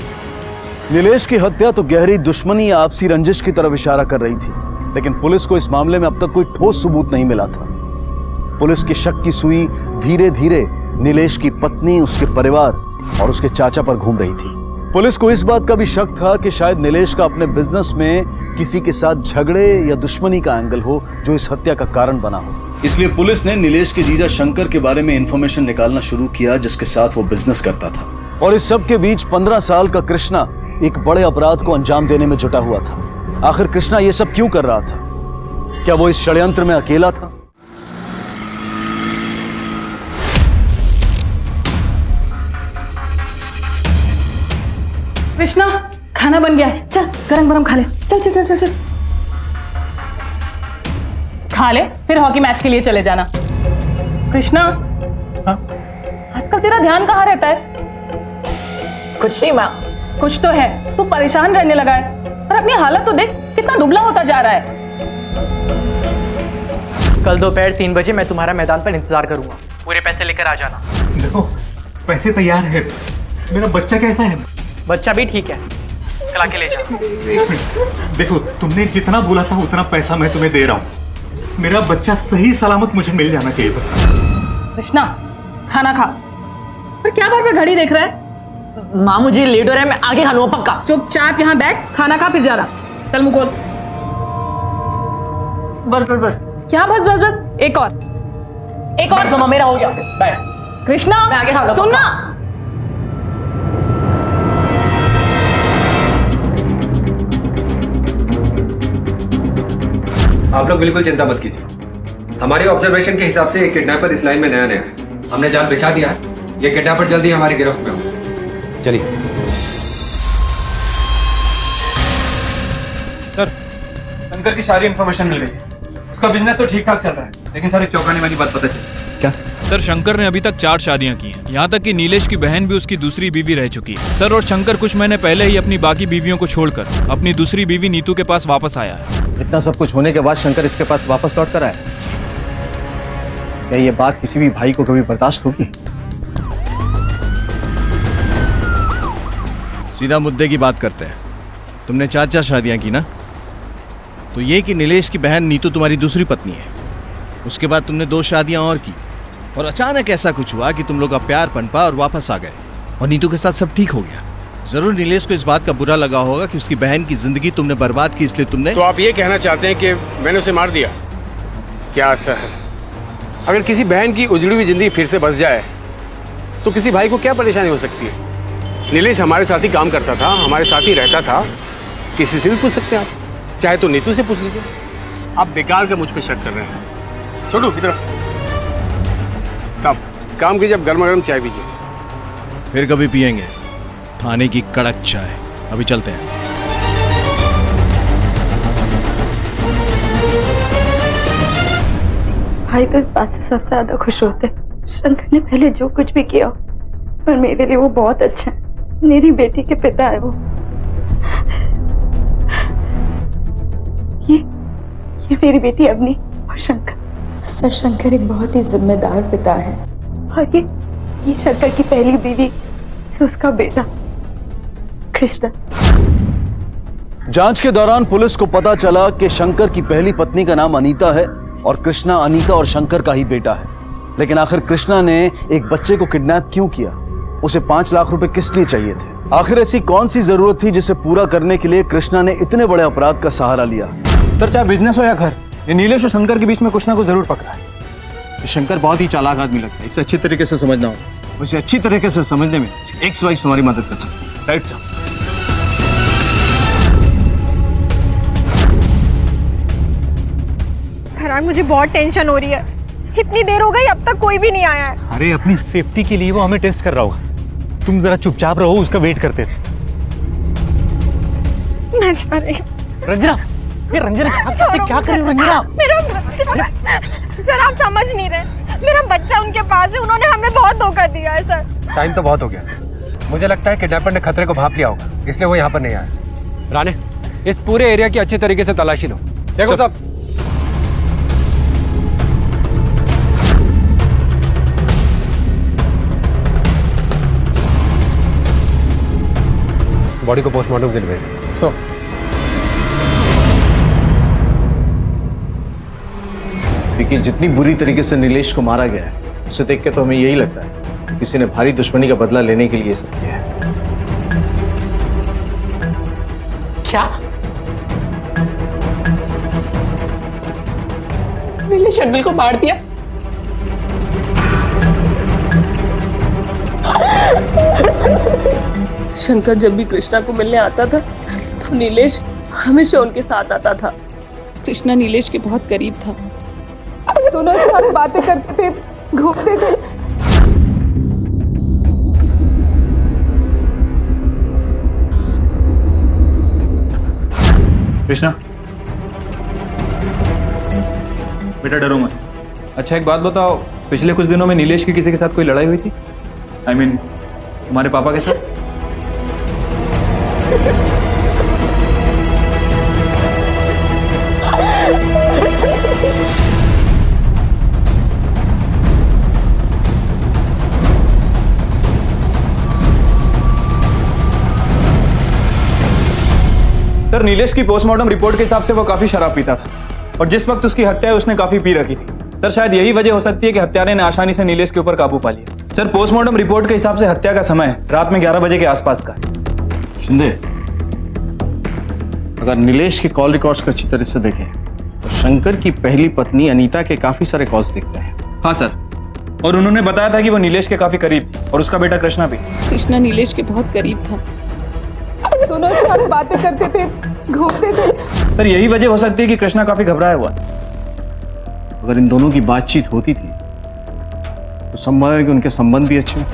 Speaker 7: नीलेश की हत्या तो गहरी दुश्मनी या आपसी रंजिश की तरफ इशारा कर रही थी, लेकिन पुलिस को इस मामले में अब तक कोई ठोस सबूत नहीं मिला था। पुलिस की शक की सुई धीरे धीरे नीलेश की पत्नी, उसके परिवार और उसके चाचा पर घूम रही थी। पुलिस को इस बात का भी शक था कि शायद नीलेश का अपने बिजनेस में किसी के साथ झगड़े या दुश्मनी का एंगल हो जो इस हत्या का कारण बना हो। इसलिए पुलिस ने नीलेश के जीजा शंकर के बारे में इंफॉर्मेशन निकालना शुरू किया, जिसके साथ वो बिजनेस करता था। और इस सब के बीच 15 साल का कृष्णा एक बड़े अपराध को अंजाम देने में जुटा हुआ था। आखिर कृष्णा ये सब क्यों कर रहा था? क्या वो इस षड्यंत्र में अकेला था?
Speaker 8: कृष्णा खाना बन गया है, चल गरम गरम खा ले। चल चल चल चल चल खा ले, फिर हॉकी मैच के लिए चले जाना। कृष्णा आजकल तेरा ध्यान कहाँ रहता है? कुछ नहीं माँ। कुछ तो है, तू परेशान रहने लगा है और अपनी हालत तो देख, कितना दुबला होता जा रहा है।
Speaker 27: कल दोपहर 3 बजे मैं तुम्हारा मैदान पर इंतजार करूंगा, पूरे पैसे लेकर आ जाना।
Speaker 26: देखो पैसे तैयार है, मेरा बच्चा कैसा है?
Speaker 27: बच्चा भी ठीक है, कल आके ले जाना।
Speaker 26: एक मिनट, देखो तुमने जितना बोला था उतना पैसा मैं तुम्हें दे रहा हूँ। मेरा बच्चा सही सलामत मुझे मिल जाना चाहिए बस।
Speaker 8: कृष्णा खाना खा। पर क्या बार बार घड़ी देख रहा है?
Speaker 27: माँ मुझे लेट हो रहा है, मैं आगे खा लूंगा पक्का।
Speaker 8: चुपचाप यहाँ बैठ, खाना खा फिर जाना। चल मुकुल।
Speaker 27: बस बस बस।
Speaker 8: क्या बस बस बस? एक और
Speaker 27: तो मेरा हो गया। बाय
Speaker 8: कृष्णा,
Speaker 27: मैं आगे खा लूंगा।
Speaker 8: सुन ना,
Speaker 13: आप लोग बिल्कुल चिंता मत कीजिए। हमारी ऑब्जर्वेशन के हिसाब से ये किडनैपर इस लाइन में नया है। हमने जाल बिछा दिया है, ये किडनैपर जल्दी हमारी गिरफ्त में हो।
Speaker 18: चलिए
Speaker 23: सर, शंकर की सारी इंफॉर्मेशन मिल गई है। उसका बिजनेस तो ठीक ठाक चल रहा है, लेकिन सर एक चौंकाने वाली बात पता चली।
Speaker 1: क्या?
Speaker 23: सर शंकर ने अभी तक 4 शादियां की हैं। यहाँ तक कि नीलेश की बहन भी उसकी दूसरी बीवी रह चुकी है सर। और शंकर कुछ महीने पहले ही अपनी बाकी बीवियों को छोड़कर अपनी दूसरी बीवी नीतू के पास वापस आया है।
Speaker 21: इतना सब कुछ होने के बाद शंकर इसके पास वापस लौट कर आया। क्या ये बात किसी भी भाई को कभी बर्दाश्त होगी? सीधा मुद्दे की बात करते हैं। तुमने 4 शादियां की ना, तो ये कि नीलेश की बहन नीतू तुम्हारी दूसरी पत्नी है। उसके बाद तुमने 2 शादियां और की और अचानक ऐसा कुछ हुआ कि तुम लोग का प्यार पनपा और वापस आ गए और नीतू के साथ सब ठीक हो गया। जरूर नीलेश को इस बात का बुरा लगा होगा कि उसकी बहन की जिंदगी तुमने बर्बाद की, इसलिए तुमने।
Speaker 5: तो आप ये कहना चाहते हैं कि मैंने उसे मार दिया? क्या सर, अगर किसी बहन की उजड़ी हुई जिंदगी फिर से बस जाए तो किसी भाई को क्या परेशानी हो सकती है? नीलेश हमारे साथ ही काम करता था, हमारे साथ ही रहता था। किसी से भी पूछ सकते हैं आप, चाहे तो नीतू से पूछ लीजिए। आप बेकार का मुझ पे शक कर रहे हैं। छोड़ो इधर साहब, काम कीजिए, अब गर्मा गर्म चाय पीजिए।
Speaker 21: फिर कभी पियेंगे थाने की कड़क चाय। अभी चलते हैं।
Speaker 14: भाई तो इस बात से सबसे ज्यादा खुश होते शंकर ने पहले जो कुछ भी किया, पर मेरे लिए वो बहुत अच्छा है। मेरी बेटी के पिता है वो। ये मेरी बेटी अवनी और शंकर। सर शंकर एक बहुत ही जिम्मेदार पिता है और ये शंकर की पहली बीवी से उसका बेटा कृष्णा।
Speaker 7: जांच के दौरान पुलिस को पता चला कि शंकर की पहली पत्नी का नाम अनीता है और कृष्णा अनीता और शंकर का ही बेटा है। लेकिन आखिर कृष्णा ने एक बच्चे को किडनैप क्यों किया? उसे 5 लाख रुपए किस लिए चाहिए थे? आखिर ऐसी कौन सी जरूरत थी जिसे पूरा करने के लिए कृष्णा ने इतने बड़े अपराध का सहारा लिया?
Speaker 24: सर चाहे बिजनेस हो या घर, ये नीलेश और शंकर के बीच में कुछ ना कुछ जरूर पकड़ा है।
Speaker 21: शंकर बहुत ही चालाक आदमी लगता है, इसे अच्छी तरीके से समझना होगा। उसे अच्छी तरीके से समझने में एक्स वाइफ हमारी मदद कर सकती है।
Speaker 24: राइट साहब।
Speaker 15: फरहान, मुझे बहुत टेंशन हो रही है। इतनी देर हो गई, अब तक कोई भी नहीं आया है।
Speaker 26: अरे अपनी सेफ्टी के लिए वो हमें टेस्ट कर रहा होगा। तुम जरा चुपचाप रहो, उसका वेट करते थे।
Speaker 15: मैं जा रही हूँ।
Speaker 26: रंजना, ये रंजना क्या कर रही हो रंजना?
Speaker 15: सर आप समझ नहीं रहे, मेरा बच्चा उनके पास है। उन्होंने हमें बहुत धोखा दिया है सर।
Speaker 13: टाइम तो बहुत हो गया। मुझे लगता है किडनैपर ने खतरे को भांप लिया होगा, इसलिए वो यहाँ पर नहीं आया।
Speaker 5: राणे, इस पूरे एरिया की अच्छी तरीके से तलाशी लो। देखो साहब,
Speaker 13: बॉडी को पोस्टमार्टम के लिए भेजें।
Speaker 5: सो
Speaker 21: देखिए, जितनी बुरी तरीके से नीलेश को मारा गया है, उसे देख के तो हमें यही लगता है किसी ने भारी दुश्मनी का बदला लेने के लिए सब किया है।
Speaker 15: क्या? नीलेश अनिल को मार दिया? शंकर जब भी कृष्णा को मिलने आता था तो नीलेश हमेशा उनके साथ आता था। कृष्णा नीलेश के बहुत करीब था। दोनों साथ बातें करते थे, घूमते थे।
Speaker 23: कृष्णा बेटा डरो मत। अच्छा एक बात बताओ, पिछले कुछ दिनों में नीलेश की किसी के साथ कोई लड़ाई हुई थी? I mean, तुम्हारे पापा के साथ? सर नीलेश की पोस्टमार्टम रिपोर्ट के हिसाब से वो काफी शराब पीता था और जिस वक्त उसकी हत्या है उसने काफी पी रखी थी। सर शायद यही वजह हो सकती है कि हत्यारे ने आसानी से नीलेश के ऊपर काबू पा लिया। सर पोस्टमार्टम रिपोर्ट के हिसाब से हत्या का समय रात में 11 बजे के आसपास का है।
Speaker 21: शिंदे, अगर नीलेश के कॉल रिकॉर्ड्स को अच्छी तरह से देखें तो शंकर की पहली पत्नी अनीता के काफी सारे कॉल्स दिखते हैं।
Speaker 23: हाँ सर, और उन्होंने बताया था कि वो नीलेश के काफी करीब थी और उसका बेटा कृष्णा भी।
Speaker 15: कृष्णा नीलेश के बहुत करीब था। दोनों साथ बातें करते थे, घूमते थे।
Speaker 23: सर यही वजह हो सकती है कि कृष्णा काफी घबराया हुआ।
Speaker 21: अगर इन दोनों की बातचीत होती थी तो संभव है कि उनके संबंध भी अच्छे हों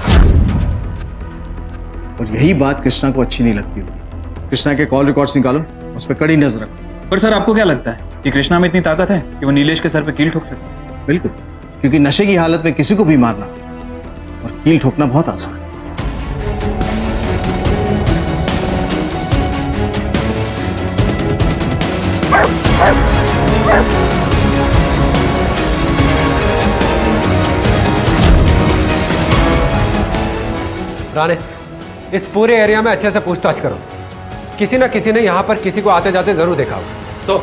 Speaker 21: और यही बात कृष्णा को अच्छी नहीं लगती होगी। कृष्णा के कॉल रिकॉर्ड्स निकालो, उस पर कड़ी नजर रखो।
Speaker 23: पर सर आपको क्या लगता है कि कृष्णा में इतनी ताकत है कि वो नीलेश के सर पे कील ठोक सकता है?
Speaker 21: बिल्कुल, क्योंकि नशे की हालत में किसी को भी मारना और कील ठोकना बहुत आसान है।
Speaker 13: राणे, इस पूरे एरिया में अच्छे से पूछताछ करो। किसी ना किसी ने यहाँ पर किसी को आते जाते जरूर देखा होगा।
Speaker 27: सो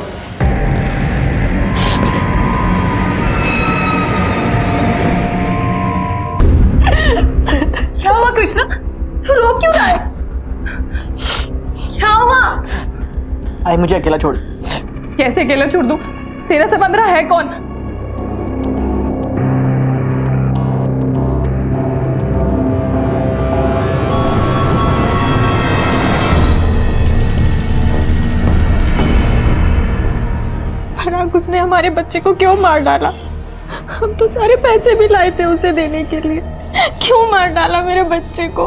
Speaker 8: क्या हुआ कृष्णा? तू रो क्यों रहा है? क्या हुआ?
Speaker 27: आई मुझे अकेला छोड़।
Speaker 8: कैसे अकेला छोड़ दूं? तेरा सबंधरा है कौन?
Speaker 15: फराक, उसने हमारे बच्चे को क्यों मार डाला? हम तो सारे पैसे भी लाए थे उसे देने के लिए। क्यों मार डाला मेरे बच्चे को?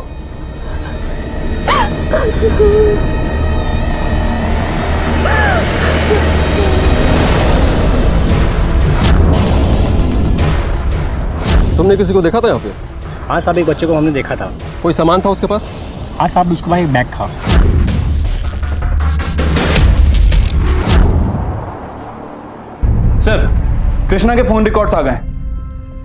Speaker 1: तुमने किसी को देखा था यहाँ पे?
Speaker 6: हाँ साहब, एक बच्चे को हमने देखा था।
Speaker 1: कोई सामान था उसके पास?
Speaker 6: हाँ साहब, उसके पास एक बैग था।
Speaker 23: सर, कृष्णा के फोन रिकॉर्ड्स आ गए।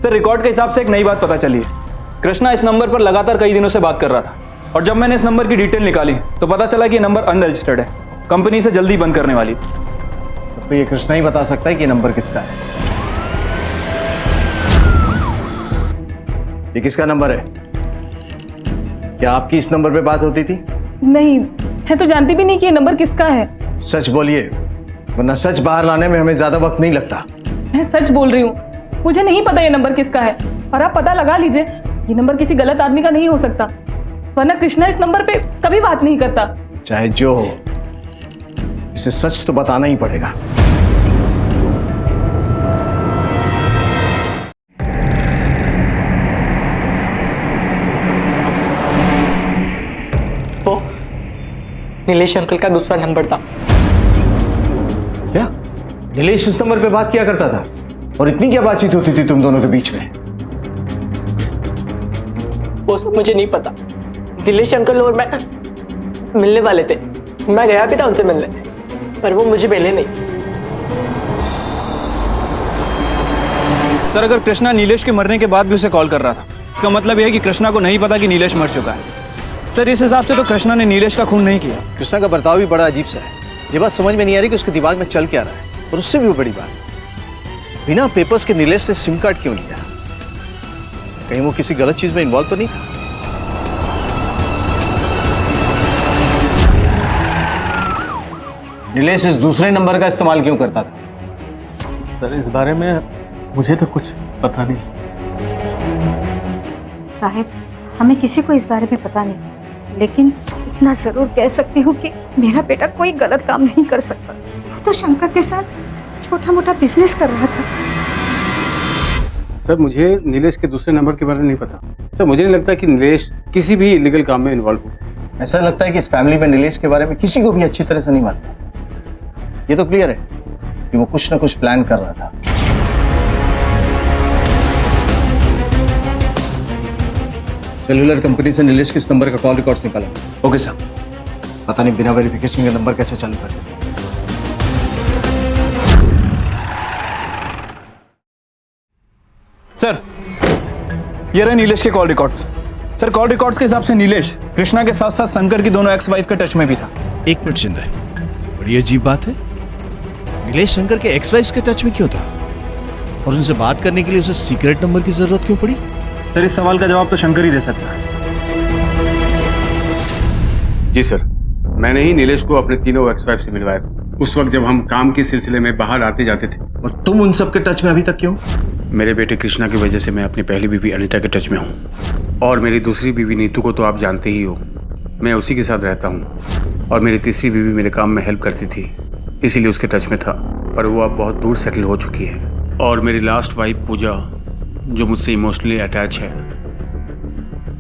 Speaker 23: सर, रिकॉर्ड के हिसाब से एक नई बात पता चली है। कृष्णा इस नंबर पर लगातार कई दिनों से बात कर रहा था और जब मैंने इस नंबर की डिटेल निकाली तो पता चला कि ये नंबर अनरजिस्टर्ड है, कंपनी से जल्दी बंद करने वाली।
Speaker 21: तो ये कृष्णा ही बता सकता है कि नंबर किसका है। ये किसका नंबर है? क्या आपकी इस नंबर पे बात होती थी?
Speaker 8: नहीं, मैं तो जानती भी नहीं कि ये नंबर किसका है।
Speaker 21: सच बोलिए, वरना सच बाहर लाने में हमें ज्यादा वक्त नहीं लगता।
Speaker 8: मैं सच बोल रही हूँ, मुझे नहीं पता ये नंबर किसका है। और आप पता लगा लीजिए, ये नंबर किसी गलत आदमी का नहीं हो सकता, वरना कृष्णा इस नंबर पे कभी बात नहीं करता।
Speaker 21: चाहे जो हो, इसे सच तो बताना ही पड़ेगा।
Speaker 27: वो नीलेश अंकल का दूसरा नंबर था।
Speaker 21: क्या नीलेश इस नंबर पे बात किया करता था? और इतनी क्या बातचीत होती थी तुम दोनों के बीच में?
Speaker 27: वो सब मुझे नहीं पता। नीलेश अंकल और मैं मिलने वाले थे, मैं गया भी था उनसे मिलने, पर वो मुझे मिले नहीं।
Speaker 23: सर, अगर कृष्णा नीलेश के मरने के बाद भी उसे कॉल कर रहा था, इसका मतलब यह है कि कृष्णा को नहीं पता कि नीलेश मर चुका है। सर, इस हिसाब से तो कृष्णा ने नीलेश का खून नहीं किया।
Speaker 21: कृष्णा का बर्ताव भी बड़ा अजीब सा है। ये बात समझ में नहीं आ रही कि उसके दिमाग में चल क्या रहा है। और उससे भी बड़ी बात, बिना पेपर्स के नीलेश से सिम कार्ड क्यों लिया? कहीं वो किसी गलत चीज में इन्वॉल्व तो नहीं था? नीलेश इस दूसरे नंबर का इस्तेमाल क्यों करता था?
Speaker 3: सर, इस बारे में मुझे तो कुछ पता नहीं।
Speaker 10: साहब, हमें किसी को इस बारे में पता नहीं, लेकिन इतना जरूर कह सकती हूँ कि मेरा बेटा कोई गलत काम नहीं कर सकता। वो तो शंकर के साथ छोटा मोटा बिजनेस कर रहा था।
Speaker 5: सर, मुझे नीलेश के दूसरे नंबर के बारे में नहीं पता। सर, मुझे नहीं लगता कि नीलेश किसी भी इलीगल काम में इन्वॉल्व हो।
Speaker 21: ऐसा लगता है कि इस फैमिली में नीलेश के बारे में किसी को भी अच्छी तरह से नहीं मालूम। ये तो क्लियर है कि वो कुछ ना कुछ प्लान कर रहा था। सेल्युलर कंपनी से नीलेश किस नंबर का कॉल रिकॉर्ड्स निकाला?
Speaker 23: Okay sir.
Speaker 21: पता नहीं बिना वेरिफिकेशन का नंबर कैसे चालू कर दिया।
Speaker 23: सर, ये रहे नीलेश के call records. Sir, call records के हिसाब से नीलेश कृष्णा के साथ साथ शंकर की दोनों एक्स वाइफ के टच में भी था।
Speaker 21: एक मिनट शिंदे, बड़ी अजीब बात है। नीलेश शंकर के एक्स वाइफ के टच में क्यों था? और उनसे बात करने के लिए उसे सीक्रेट नंबर की जरूरत क्यों पड़ी?
Speaker 23: सर, इस सवाल का जवाब तो शंकर ही दे सकता है।
Speaker 5: जी सर, मैंने ही नीलेश को अपने तीनों एक्स वाइफ से मिलवाया था, उस वक्त जब हम काम के सिलसिले में बाहर आते जाते थे।
Speaker 21: और तुम उन सब के टच में अभी तक क्यों?
Speaker 5: मेरे बेटे कृष्णा की वजह से मैं अपनी पहली बीवी अनीता के टच में हूँ, और मेरी दूसरी बीवी नीतू को तो आप जानते ही हो, मैं उसी के साथ रहता हूँ। और मेरी तीसरी बीवी मेरे काम में हेल्प करती थी, इसीलिए उसके टच में था, पर वो अब बहुत दूर सेटल हो चुकी है। और मेरी लास्ट वाइफ पूजा, जो मुझसे इमोशनली अटैच है,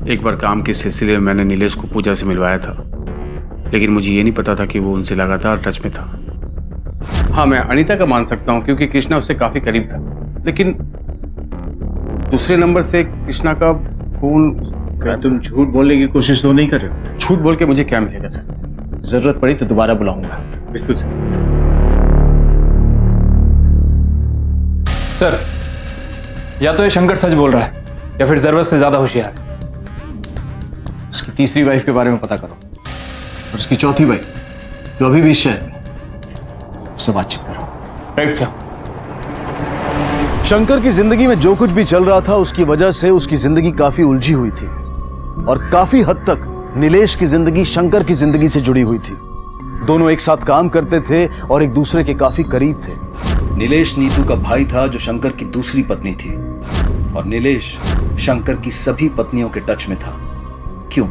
Speaker 5: एक बार काम के सिलसिले में मैंने नीलेश को पूजा से मिलवाया था, लेकिन मुझे ये नहीं पता था कि वो उनसे लगातार टच में था। हाँ, मैं अनीता का मान सकता हूँ क्योंकि कृष्णा उससे काफ़ी करीब था, लेकिन दूसरे नंबर से कृष्णा का फोन।
Speaker 21: क्या तुम झूठ बोलने की कोशिश तो नहीं कर रहे हो?
Speaker 5: झूठ बोल के मुझे क्या मिलेगा सर?
Speaker 21: जरूरत पड़ी तो दोबारा बुलाऊंगा।
Speaker 5: बिल्कुल सर।
Speaker 23: सर, या तो ये शंकर सच बोल रहा है या फिर जरूरत से ज्यादा होशियार है।
Speaker 21: उसकी तीसरी वाइफ के बारे में पता करो और उसकी चौथी वाइफ जो अभी भी शहर में, उससे बातचीत करो।
Speaker 23: Right sir.
Speaker 7: शंकर की जिंदगी में जो कुछ भी चल रहा था उसकी वजह से उसकी जिंदगी काफी उलझी हुई थी और काफी हद तक नीलेश की जिंदगी शंकर की जिंदगी से जुड़ी हुई थी। दोनों एक साथ काम करते थे और एक दूसरे के काफी करीब थे। नीलेश नीतू का भाई था जो शंकर की दूसरी पत्नी थी और नीलेश शंकर की सभी पत्नियों के टच में था। क्यों?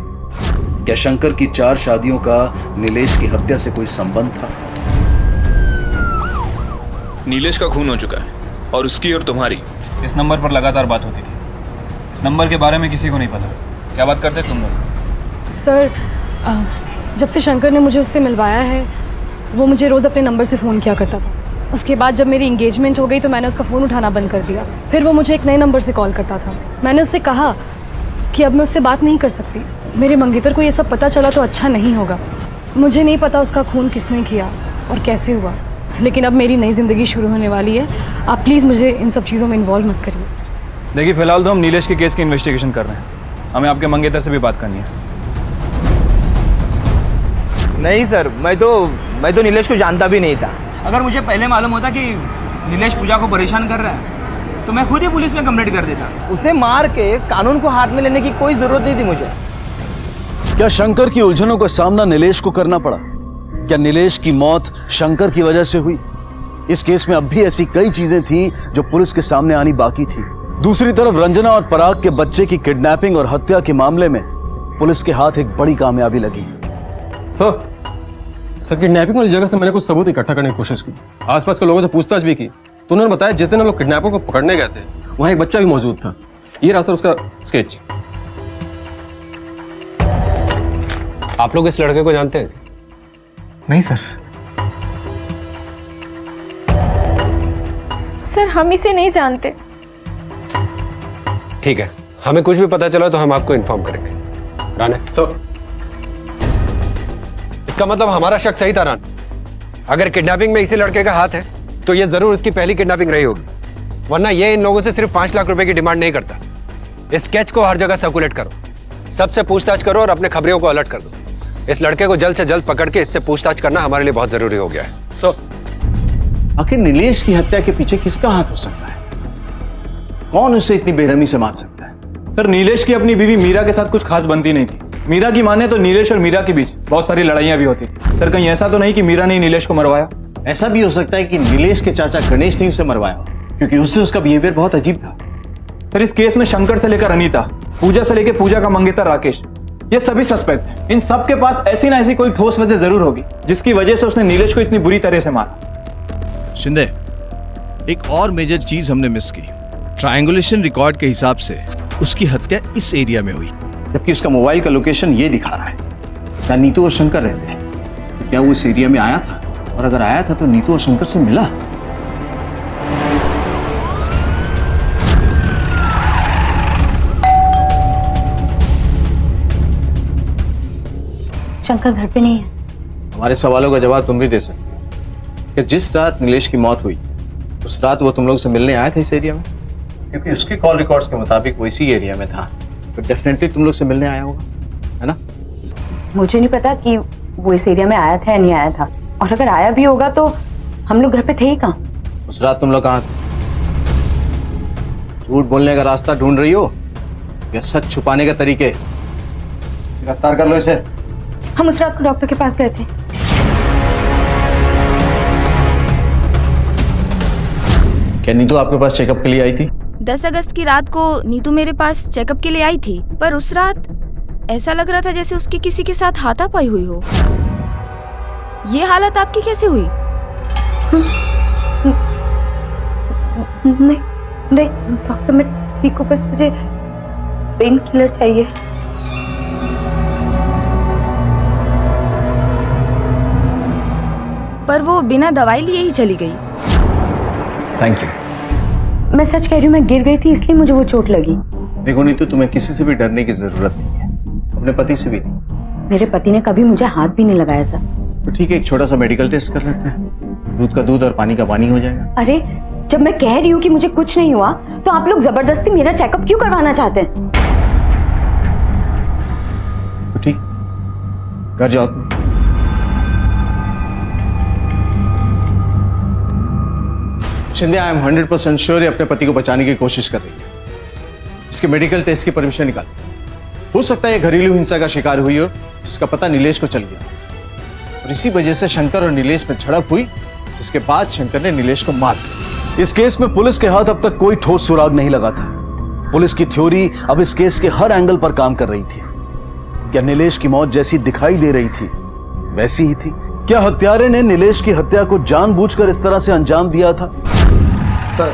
Speaker 7: क्या शंकर की 4 शादियों का नीलेश की हत्या से कोई संबंध था?
Speaker 23: नीलेश का खून हो चुका है और उसकी और तुम्हारी इस नंबर पर लगातार बात होती थी। इस नंबर के बारे में किसी को नहीं पता। क्या बात करते तुम लोग?
Speaker 4: सर, जब से शंकर ने मुझे उससे मिलवाया है वो मुझे रोज़ अपने नंबर से फ़ोन किया करता था। उसके बाद जब मेरी इंगेजमेंट हो गई तो मैंने उसका फ़ोन उठाना बंद कर दिया। फिर वो मुझे एक नए नंबर से कॉल करता था। मैंने उससे कहा कि अब मैं उससे बात नहीं कर सकती। मेरे मंगेतर को ये सब पता चला तो अच्छा नहीं होगा। मुझे नहीं पता उसका खून किसने किया और कैसे हुआ, लेकिन अब मेरी नई ज़िंदगी शुरू होने वाली है। आप प्लीज़ मुझे इन सब चीज़ों में इन्वॉल्व मत करिए।
Speaker 23: देखिए, फिलहाल तो हम नीलेश के केस की इन्वेस्टिगेशन कर रहे हैं। हमें आपके मंगेतर से भी बात करनी है।
Speaker 27: नहीं सर, मैं तो नीलेश को जानता भी नहीं था। अगर मुझे पहले मालूम होता कि नीलेश पूजा को परेशान कर रहा है तो मैं खुद ही पुलिस में कंप्लेंट कर देता। उसे मार के कानून को हाथ में लेने की कोई जरूरत नहीं थी मुझे।
Speaker 7: क्या शंकर की उलझनों का सामना नीलेश को करना पड़ा? क्या नीलेश की मौत शंकर की वजह से हुई? इस केस में अब भी ऐसी कई चीजें थी जो पुलिस के सामने आनी बाकी थी। दूसरी तरफ रंजना और पराग के बच्चे की किडनैपिंग और हत्या के मामले में पुलिस के हाथ एक बड़ी कामयाबी लगी।
Speaker 1: सर, किडनैपिंग वाली जगह से मैंने कुछ सबूत इकट्ठा करने की कोशिश की। आसपास के लोगों से पूछताछ भी की तो उन्होंने बताया जिस दिन हम लोग किडनैपर को पकड़ने गए थे वहां एक बच्चा भी मौजूद था। ये रहा सर उसका स्केच।
Speaker 13: आप लोग इस लड़के को जानते हैं?
Speaker 27: नहीं सर।
Speaker 4: सर, हम इसे नहीं जानते।
Speaker 13: ठीक है, हमें कुछ भी पता चला तो हम आपको इन्फॉर्म करेंगे। राणे
Speaker 1: सर,
Speaker 13: इसका मतलब हमारा शक सही था रान। अगर किडनैपिंग में इसी लड़के का हाथ है तो ये जरूर इसकी पहली किडनैपिंग रही होगी, वरना ये इन लोगों से सिर्फ 5 लाख रुपए की डिमांड नहीं करता। इस स्केच को हर जगह सर्कुलेट करो, सबसे पूछताछ करो और अपने खबरियों को अलर्ट कर दो। इस लड़के को जल्द से जल्द पकड़ के इससे पूछताछ करना हमारे लिए बहुत जरूरी हो गया है।
Speaker 21: आखिर नीलेश की हत्या के पीछे किसका हाथ हो सकता है? कौन उसे इतनी बेरहमी से मार सकता है?
Speaker 23: सर, नीलेश की अपनी बीवी मीरा के साथ कुछ खास बनती नहीं थी। मीरा की माने तो नीलेश और मीरा के बीच बहुत सारी लड़ाइयां भी होती थी। सर, कहीं ऐसा तो नहीं कि मीरा ने नीलेश को मरवाया?
Speaker 21: ऐसा भी हो सकता है कि नीलेश के चाचा गणेश ने उसे मरवाया हो, क्योंकि उससे उसका बिहेवियर बहुत अजीब था।
Speaker 23: सर, इस केस में शंकर से लेकर अनीता, पूजा से लेकर पूजा का मंगेतर राकेश, ये सभी सस्पेक्ट हैं। इन सब के पास ऐसी ना ऐसी कोई ठोस वजह जरूर होगी जिसकी वजह से उसने नीलेश को इतनी बुरी तरह से मारा।
Speaker 21: शिंदे, एक और मेजर चीज हमने मिस की। ट्रायंगुलेशन रिकॉर्ड के हिसाब से उसकी हत्या इस एरिया में हुई, जबकि उसका मोबाइल का लोकेशन ये दिखा रहा है। क्या नीतू और शंकर रहते हैं? तो क्या वो इस एरिया में आया था? और अगर आया था तो नीतू और शंकर से मिला?
Speaker 10: शंकर घर पे नहीं है।
Speaker 21: हमारे सवालों का जवाब तुम भी दे सकते हो कि जिस रात नीलेश की मौत हुई उस रात वो तुम लोग से मिलने आया था इस एरिया में? क्योंकि उसके कॉल रिकॉर्ड्स के मुताबिक वो इसी एरिया में था, तो डेफिनेटली तुम लोग से मिलने आया होगा, है ना?
Speaker 14: मुझे नहीं पता कि वो इस एरिया में आया था या नहीं आया था, और अगर आया भी होगा तो हम लोग घर पे थे ही कहाँ?
Speaker 21: उस रात तुम लोग कहाँ थे? झूठ बोलने का रास्ता ढूंढ रही हो या सच छुपाने का तरीके? गिरफ्तार कर लो इसे।
Speaker 14: हम उस रात को डॉक्टर के पास गए थे।
Speaker 21: क्या नीतू आपके पास चेकअप के लिए आई थी?
Speaker 9: 10 अगस्त की रात को नीतू मेरे पास चेकअप के लिए आई थी, पर उस रात ऐसा लग रहा था जैसे उसकी किसी के साथ हाथापाई हुई हो। ये हालत आपकी कैसे हुई?
Speaker 14: नहीं नहीं डॉक्टर, मैं ठीक हूँ, बस मुझे पेन किलर चाहिए।
Speaker 9: पर वो बिना दवाई लिए ही चली गई।
Speaker 21: Thank you.
Speaker 14: मैं सच कह रही हूँ, मैं गिर गई थी इसलिए मुझे वो चोट लगी।
Speaker 21: देखो नीतू, तुम्हें किसी से भी डरने की जरूरत नहीं है, अपने पति से भी नहीं।
Speaker 14: मेरे पति ने कभी मुझे हाथ भी नहीं लगाया सर।
Speaker 21: तो ठीक है, एक छोटा सा मेडिकल टेस्ट कर लेते हैं, दूध का दूध और पानी का पानी हो जाएगा।
Speaker 14: अरे जब मैं कह रही हूँ कि मुझे कुछ नहीं हुआ तो आप लोग जबरदस्ती मेरा चेकअप क्यों करवाना चाहते हैं?
Speaker 21: तो ठीक, घर जाओ तुम। शिंदे, आई एम 100% श्योर ये अपने पति को बचाने की कोशिश कर रही है। इसके मेडिकल टेस्ट की परमिशन निकाल। हो सकता है ये घरेलू हिंसा का शिकार हुई हो, जिसका पता नीलेश को चल गया, और इसी वजह से शंकर और नीलेश में झड़प हुई, जिसके बाद शंकर ने नीलेश को मार दिया।
Speaker 7: इस केस में पुलिस के हाथ अब तक कोई ठोस सुराग नहीं लगा था। पुलिस की थ्योरी अब इस केस के हर एंगल पर काम कर रही थी। क्या नीलेश की मौत जैसी दिखाई दे रही थी वैसी ही थी? क्या हत्यारे ने नीलेश की हत्या को जानबूझकर इस तरह से अंजाम दिया था?
Speaker 11: सर,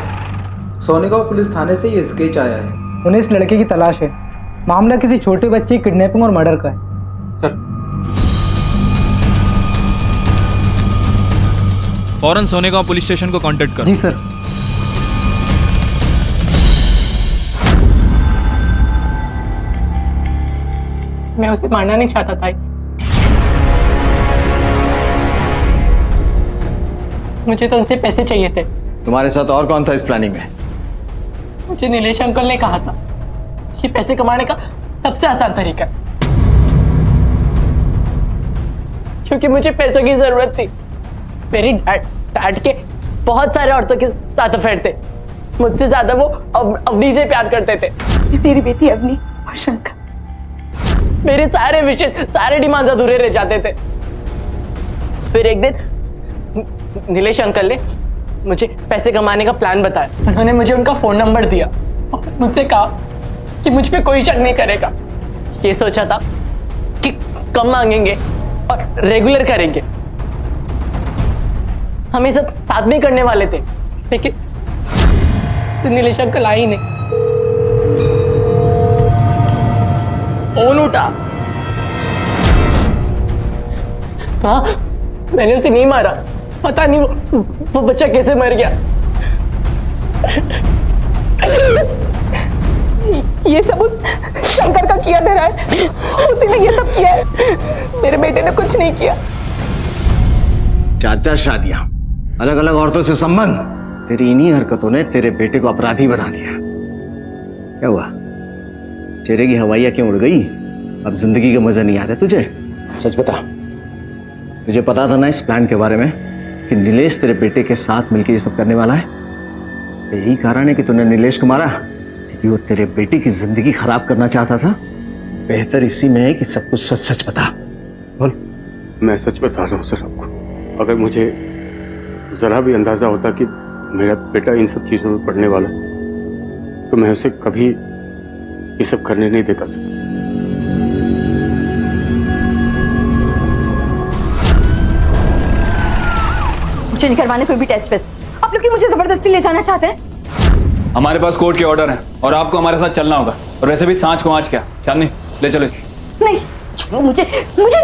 Speaker 11: सोनेगांव पुलिस थाने से ये स्केच आया है।
Speaker 6: उन्हें इस लड़के की तलाश है। मामला किसी छोटे बच्चे की किडनैपिंग और मर्डर का है।
Speaker 23: फौरन सोनेगांव पुलिस स्टेशन को कांटेक्ट करो।
Speaker 6: जी सर।
Speaker 15: मैं उसे मारना नहीं चाहता था। मुझे तो उनसे पैसे चाहिए थे।
Speaker 21: तुम्हारे साथ और कौन था इस प्लानिंग में?
Speaker 15: मुझे नीलेश अंकल ने कहा था ये पैसे कमाने का सबसे आसान तरीका है, क्योंकि मुझे पैसों की जरूरत थी। मेरी डैड के बहुत सारे औरतों के साथ अफेयर थे। मुझसे ज्यादा वो अवनी से प्यार करते थे।
Speaker 14: मेरी बेटी अवनी और शंकर,
Speaker 15: मेरे सारे विशेष, सारे डिमांड्स अधूरे रह जाते थे। फिर एक दिन नीलेश अंकल ने मुझे पैसे कमाने का प्लान बताया। उन्होंने मुझे उनका फोन नंबर दिया और मुझसे कहा कि मुझ पे कोई शक नहीं करेगा। ये सोचा था कि कम मांगेंगे और रेगुलर करेंगे। हम ये सब साथ में करने वाले थे, लेकिन नीलेश अंकल आए ही नहीं। फोन उठा। हाँ, मैंने उसे नहीं मारा। पता नहीं वो बच्चा कैसे मर गया। ये सब उस शंकर का किया धरा है। उसी ने ये सब किया है। मेरे बेटे ने कुछ नहीं किया।
Speaker 21: 4 शादियां, अलग अलग औरतों से संबंध, तेरी इन्हीं हरकतों ने तेरे बेटे को अपराधी बना दिया। क्या हुआ? चेहरे की हवाइयां क्यों उड़ गई? अब जिंदगी का मजा नहीं आ रहा तुझे? सच बता, तुझे पता था ना इस प्लान के बारे में कि नीलेश तेरे बेटे के साथ मिलकर ये सब करने वाला है? यही कारण है कि तूने नीलेश को मारा, क्योंकि वो तेरे बेटे की जिंदगी खराब करना चाहता था। बेहतर इसी में है कि सब कुछ सच सच बता। बोल।
Speaker 5: मैं सच बता रहा हूँ सर आपको। अगर मुझे जरा भी अंदाजा होता कि मेरा बेटा इन सब चीजों में पड़ने वाला, तो मैं उसे कभी ये सब करने नहीं देता सर।
Speaker 14: मुझे नहीं करवाने कोई भी टेस्ट वेस्ट। आप लोग मुझे जबरदस्ती ले जाना चाहते हैं?
Speaker 23: हमारे पास कोर्ट के ऑर्डर हैं और आपको हमारे साथ चलना होगा। और वैसे भी सांच को आंच क्या, चांदनी ले चलो।
Speaker 14: नहीं, मुझे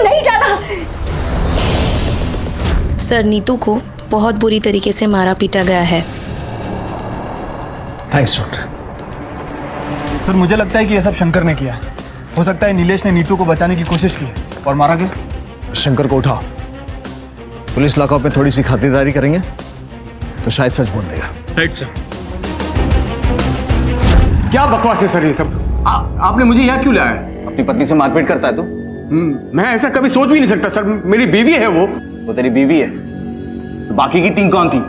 Speaker 14: नहीं जाना।
Speaker 9: सर, नीतू को बहुत बुरी तरीके से मारा पीटा गया है।
Speaker 21: Thanks doctor.
Speaker 23: सर, मुझे लगता है कि यह सब शंकर ने किया है। हो सकता है नीलेश ने नीतू को बचाने की कोशिश की और मारा गया।
Speaker 21: शंकर को उठाओ। पुलिस लॉकअप में थोड़ी सी खातिरदारी करेंगे तो शायद सच बोल देगा।
Speaker 23: Right sir. क्या बकवास है सर ये सब? आपने मुझे यहाँ क्यों लाया है?
Speaker 21: अपनी पत्नी से मारपीट करता है तू?
Speaker 5: मैं ऐसा कभी सोच भी नहीं सकता सर। मेरी बीवी है वो
Speaker 21: तेरी बीवी है? तो बाकी की 3 कौन थी?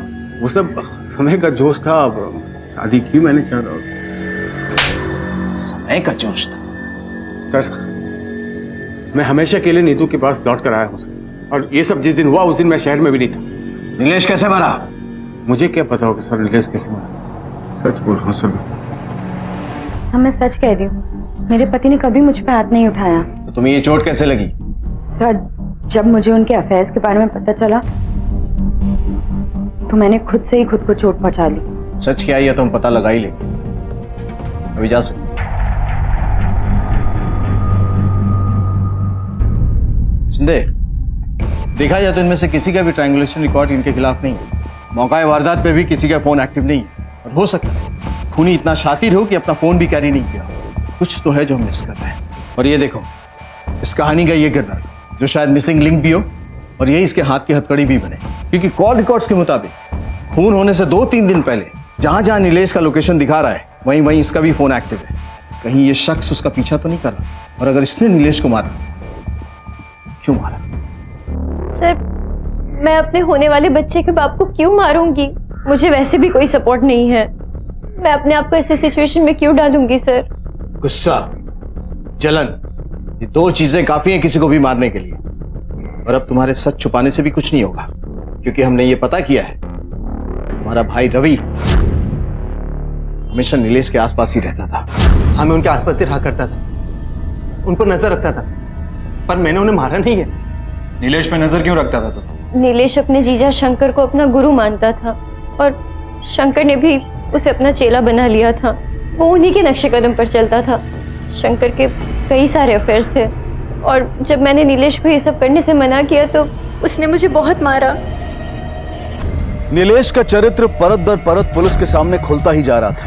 Speaker 5: वो सब समय का जोश था। शादी की मैंने 4 और
Speaker 21: समय का जोश था।
Speaker 5: सर, मैं हमेशा के लिए नीतू के पास लौट कर आया हूँ सर। और ये सब जिस दिन हुआ उस दिन मैं शहर में भी नहीं था।
Speaker 21: नीलेश कैसे मरा?
Speaker 5: मुझे क्या पता होगा सर नीलेश कैसे मरा। सच बोल रहा हूँ सर।
Speaker 14: मैं सच कह रही हूँ, मेरे पति ने कभी मुझ पे हाथ नहीं उठाया।
Speaker 21: तो तुम्हें ये चोट कैसे लगी?
Speaker 14: सर, जब मुझे उनके अफेयर्स के बारे में पता चला तो मैंने खुद से ही खुद को चोट पहुंचा ली।
Speaker 21: सच क्या है तो हम पता लगा ही लेंगे। अभी जा सकते। सुंदे, देखा जाए तो इनमें से किसी का भी ट्रायंगुलेशन रिकॉर्ड इनके खिलाफ नहीं है। मौका वारदात पे भी किसी का फोन एक्टिव नहीं है। और हो सकता है खूनी इतना शातिर हो कि अपना फोन भी कैरी नहीं किया। कुछ तो है जो हम मिस कर रहे हैं। और ये देखो, इस कहानी का ये किरदार जो शायद मिसिंग लिंक भी हो और यही इसके हाथ की हथकड़ी भी बने, क्योंकि कॉल रिकॉर्ड्स के मुताबिक खून होने से 2-3 दिन पहले जहां जहां नीलेश का लोकेशन दिखा रहा है वहीं वहीं इसका भी फोन एक्टिव है। कहीं ये शख्स उसका पीछा तो नहीं कर रहा? और अगर इसने नीलेश को मारा, क्यों मारा?
Speaker 2: सर, मैं अपने होने वाले बच्चे के बाप को क्यों मारूंगी? मुझे वैसे भी कोई सपोर्ट नहीं है। मैं अपने आप को ऐसे सिचुएशन में क्यों डालूंगी सर?
Speaker 21: गुस्सा, जलन, ये 2 चीजें काफी हैं किसी को भी मारने के लिए। और अब तुम्हारे सच छुपाने से भी कुछ नहीं होगा, क्योंकि हमने ये पता किया है तुम्हारा भाई रवि हमेशा नीलेश के आसपास ही रहता था।
Speaker 27: हाँ, मैं उनके आसपास ही रहा करता था, उन पर नजर रखता था, पर मैंने उन्हें मारा नहीं है।
Speaker 23: नीलेश पे नजर क्यों रखता था तो?
Speaker 2: नीलेश अपने जीजा शंकर को अपना गुरु मानता था और शंकर ने भी उसे अपना चेला बना लिया था। वो उन्हीं के नक्शे कदम पर चलता था। शंकर के कई सारे अफेयर्स थे और जब मैंने नीलेश को ये सब करने से मना किया तो उसने मुझे बहुत मारा।
Speaker 7: नीलेश का चरित्र परत दर परत पुलिस के सामने खुलता ही जा रहा था।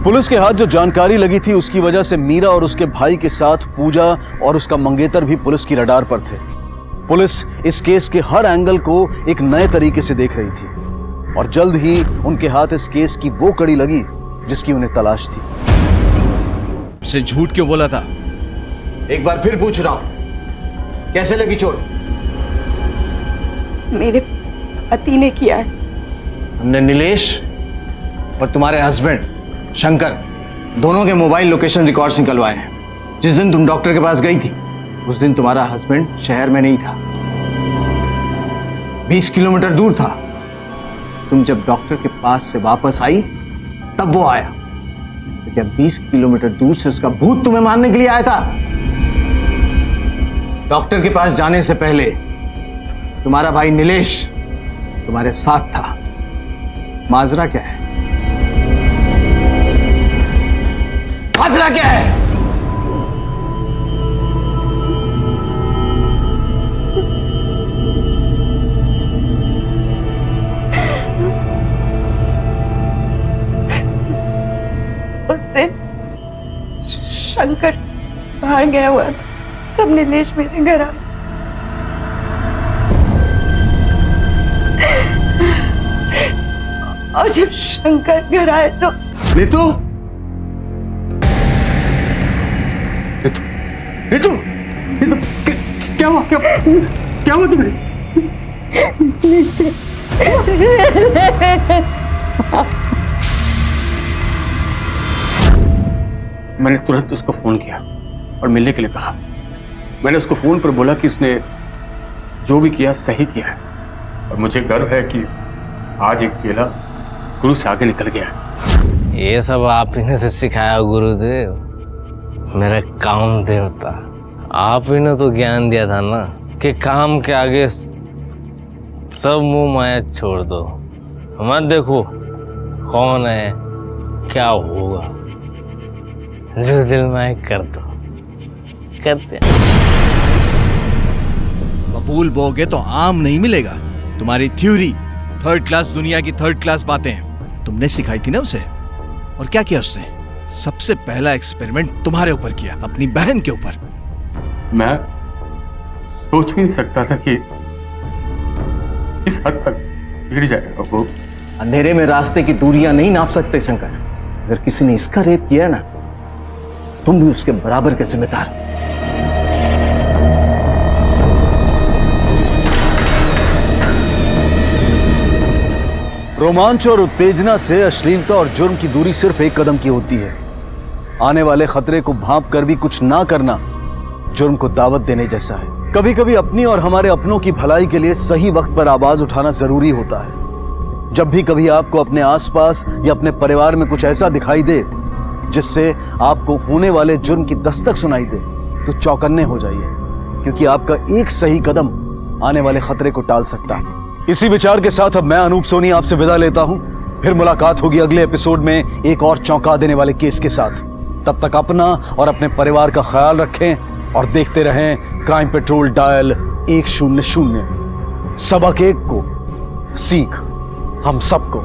Speaker 7: पुलिस के हाथ जो जानकारी लगी थी उसकी वजह से मीरा और उसके भाई के साथ पूजा और उसका मंगेतर भी पुलिस की रडार पर थे। पुलिस इस केस के हर एंगल को एक नए तरीके से देख रही थी और जल्द ही उनके हाथ इस केस की वो कड़ी लगी जिसकी उन्हें तलाश थी।
Speaker 21: उसे झूठ क्यों बोला था? एक बार फिर पूछ रहा हूं, कैसे लगी चोट?
Speaker 14: मेरे पति ने किया है।
Speaker 21: हमने नीलेश और तुम्हारे हस्बैंड शंकर दोनों के मोबाइल लोकेशन रिकॉर्ड्स निकलवाए हैं। जिस दिन तुम डॉक्टर के पास गई थी उस दिन तुम्हारा हस्बैंड शहर में नहीं था, 20 किलोमीटर दूर था। तुम जब डॉक्टर के पास से वापस आई तब वो आया। तो क्या 20 किलोमीटर दूर से उसका भूत तुम्हें मारने के लिए आया था? डॉक्टर के पास जाने से पहले तुम्हारा भाई नीलेश तुम्हारे साथ था। माजरा क्या है? माजरा क्या है?
Speaker 14: उस दिन शंकर बाहर गया हुआ था, तब नीलेश मेरे घर आया। और जब शंकर घर आए तो
Speaker 21: नीतू, नीतू, नीतू, क्या हुआ? क्या हुआ तुम्हें?
Speaker 5: मैंने तुरंत उसको फोन किया और मिलने के लिए कहा। मैंने उसको फोन पर बोला कि उसने जो भी किया सही किया है और मुझे गर्व है कि आज एक चेला गुरु से आगे निकल गया है।
Speaker 16: ये सब आप ही ने से सिखाया गुरुदेव, मेरे काम देवता। आप ही ने तो ज्ञान दिया था ना कि काम के आगे सब मुंह माया छोड़ दो, मत देखो कौन है क्या होगा, जो दिल में कर दो। करते हैं।
Speaker 21: बबूल बोगे तो आम नहीं मिलेगा। तुम्हारी थ्योरी 3rd क्लास दुनिया की 3rd क्लास बातें तुमने सिखाई थी ना उसे। और क्या किया उसने? सबसे पहला एक्सपेरिमेंट तुम्हारे ऊपर किया, अपनी बहन के ऊपर।
Speaker 5: मैं सोच भी नहीं सकता था कि इस हद तक गिर जाएगा वो।
Speaker 21: अंधेरे में रास्ते की दूरियां नहीं नाप सकते शंकर। अगर किसी ने इसका रेप किया ना, तुम भी उसके बराबर के जिम्मेदार।
Speaker 7: रोमांच और उत्तेजना से अश्लीलता और जुर्म की दूरी सिर्फ एक कदम की होती है। आने वाले खतरे को भांप कर भी कुछ ना करना जुर्म को दावत देने जैसा है। कभी कभी अपनी और हमारे अपनों की भलाई के लिए सही वक्त पर आवाज उठाना जरूरी होता है। जब भी कभी आपको अपने आसपास या अपने परिवार में कुछ ऐसा दिखाई दे जिससे आपको होने वाले जुर्म की दस्तक सुनाई दे, तो चौकन्ने हो जाइए, क्योंकि आपका एक सही कदम आने वाले खतरे को टाल सकता है। इसी विचार के साथ अब मैं अनूप सोनी आपसे विदा लेता हूं। फिर मुलाकात होगी अगले एपिसोड में एक और चौंका देने वाले केस के साथ। तब तक अपना और अपने परिवार का ख्याल रखें और देखते रहें क्राइम पेट्रोल डायल 100। सबक एक को, सीख हम सबको।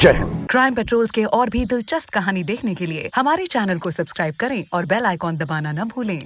Speaker 7: जय हिंद।
Speaker 12: क्राइम पेट्रोल्स के और भी दिलचस्प कहानी देखने के लिए हमारे चैनल को सब्सक्राइब करें और बेल आइकॉन दबाना न भूलें।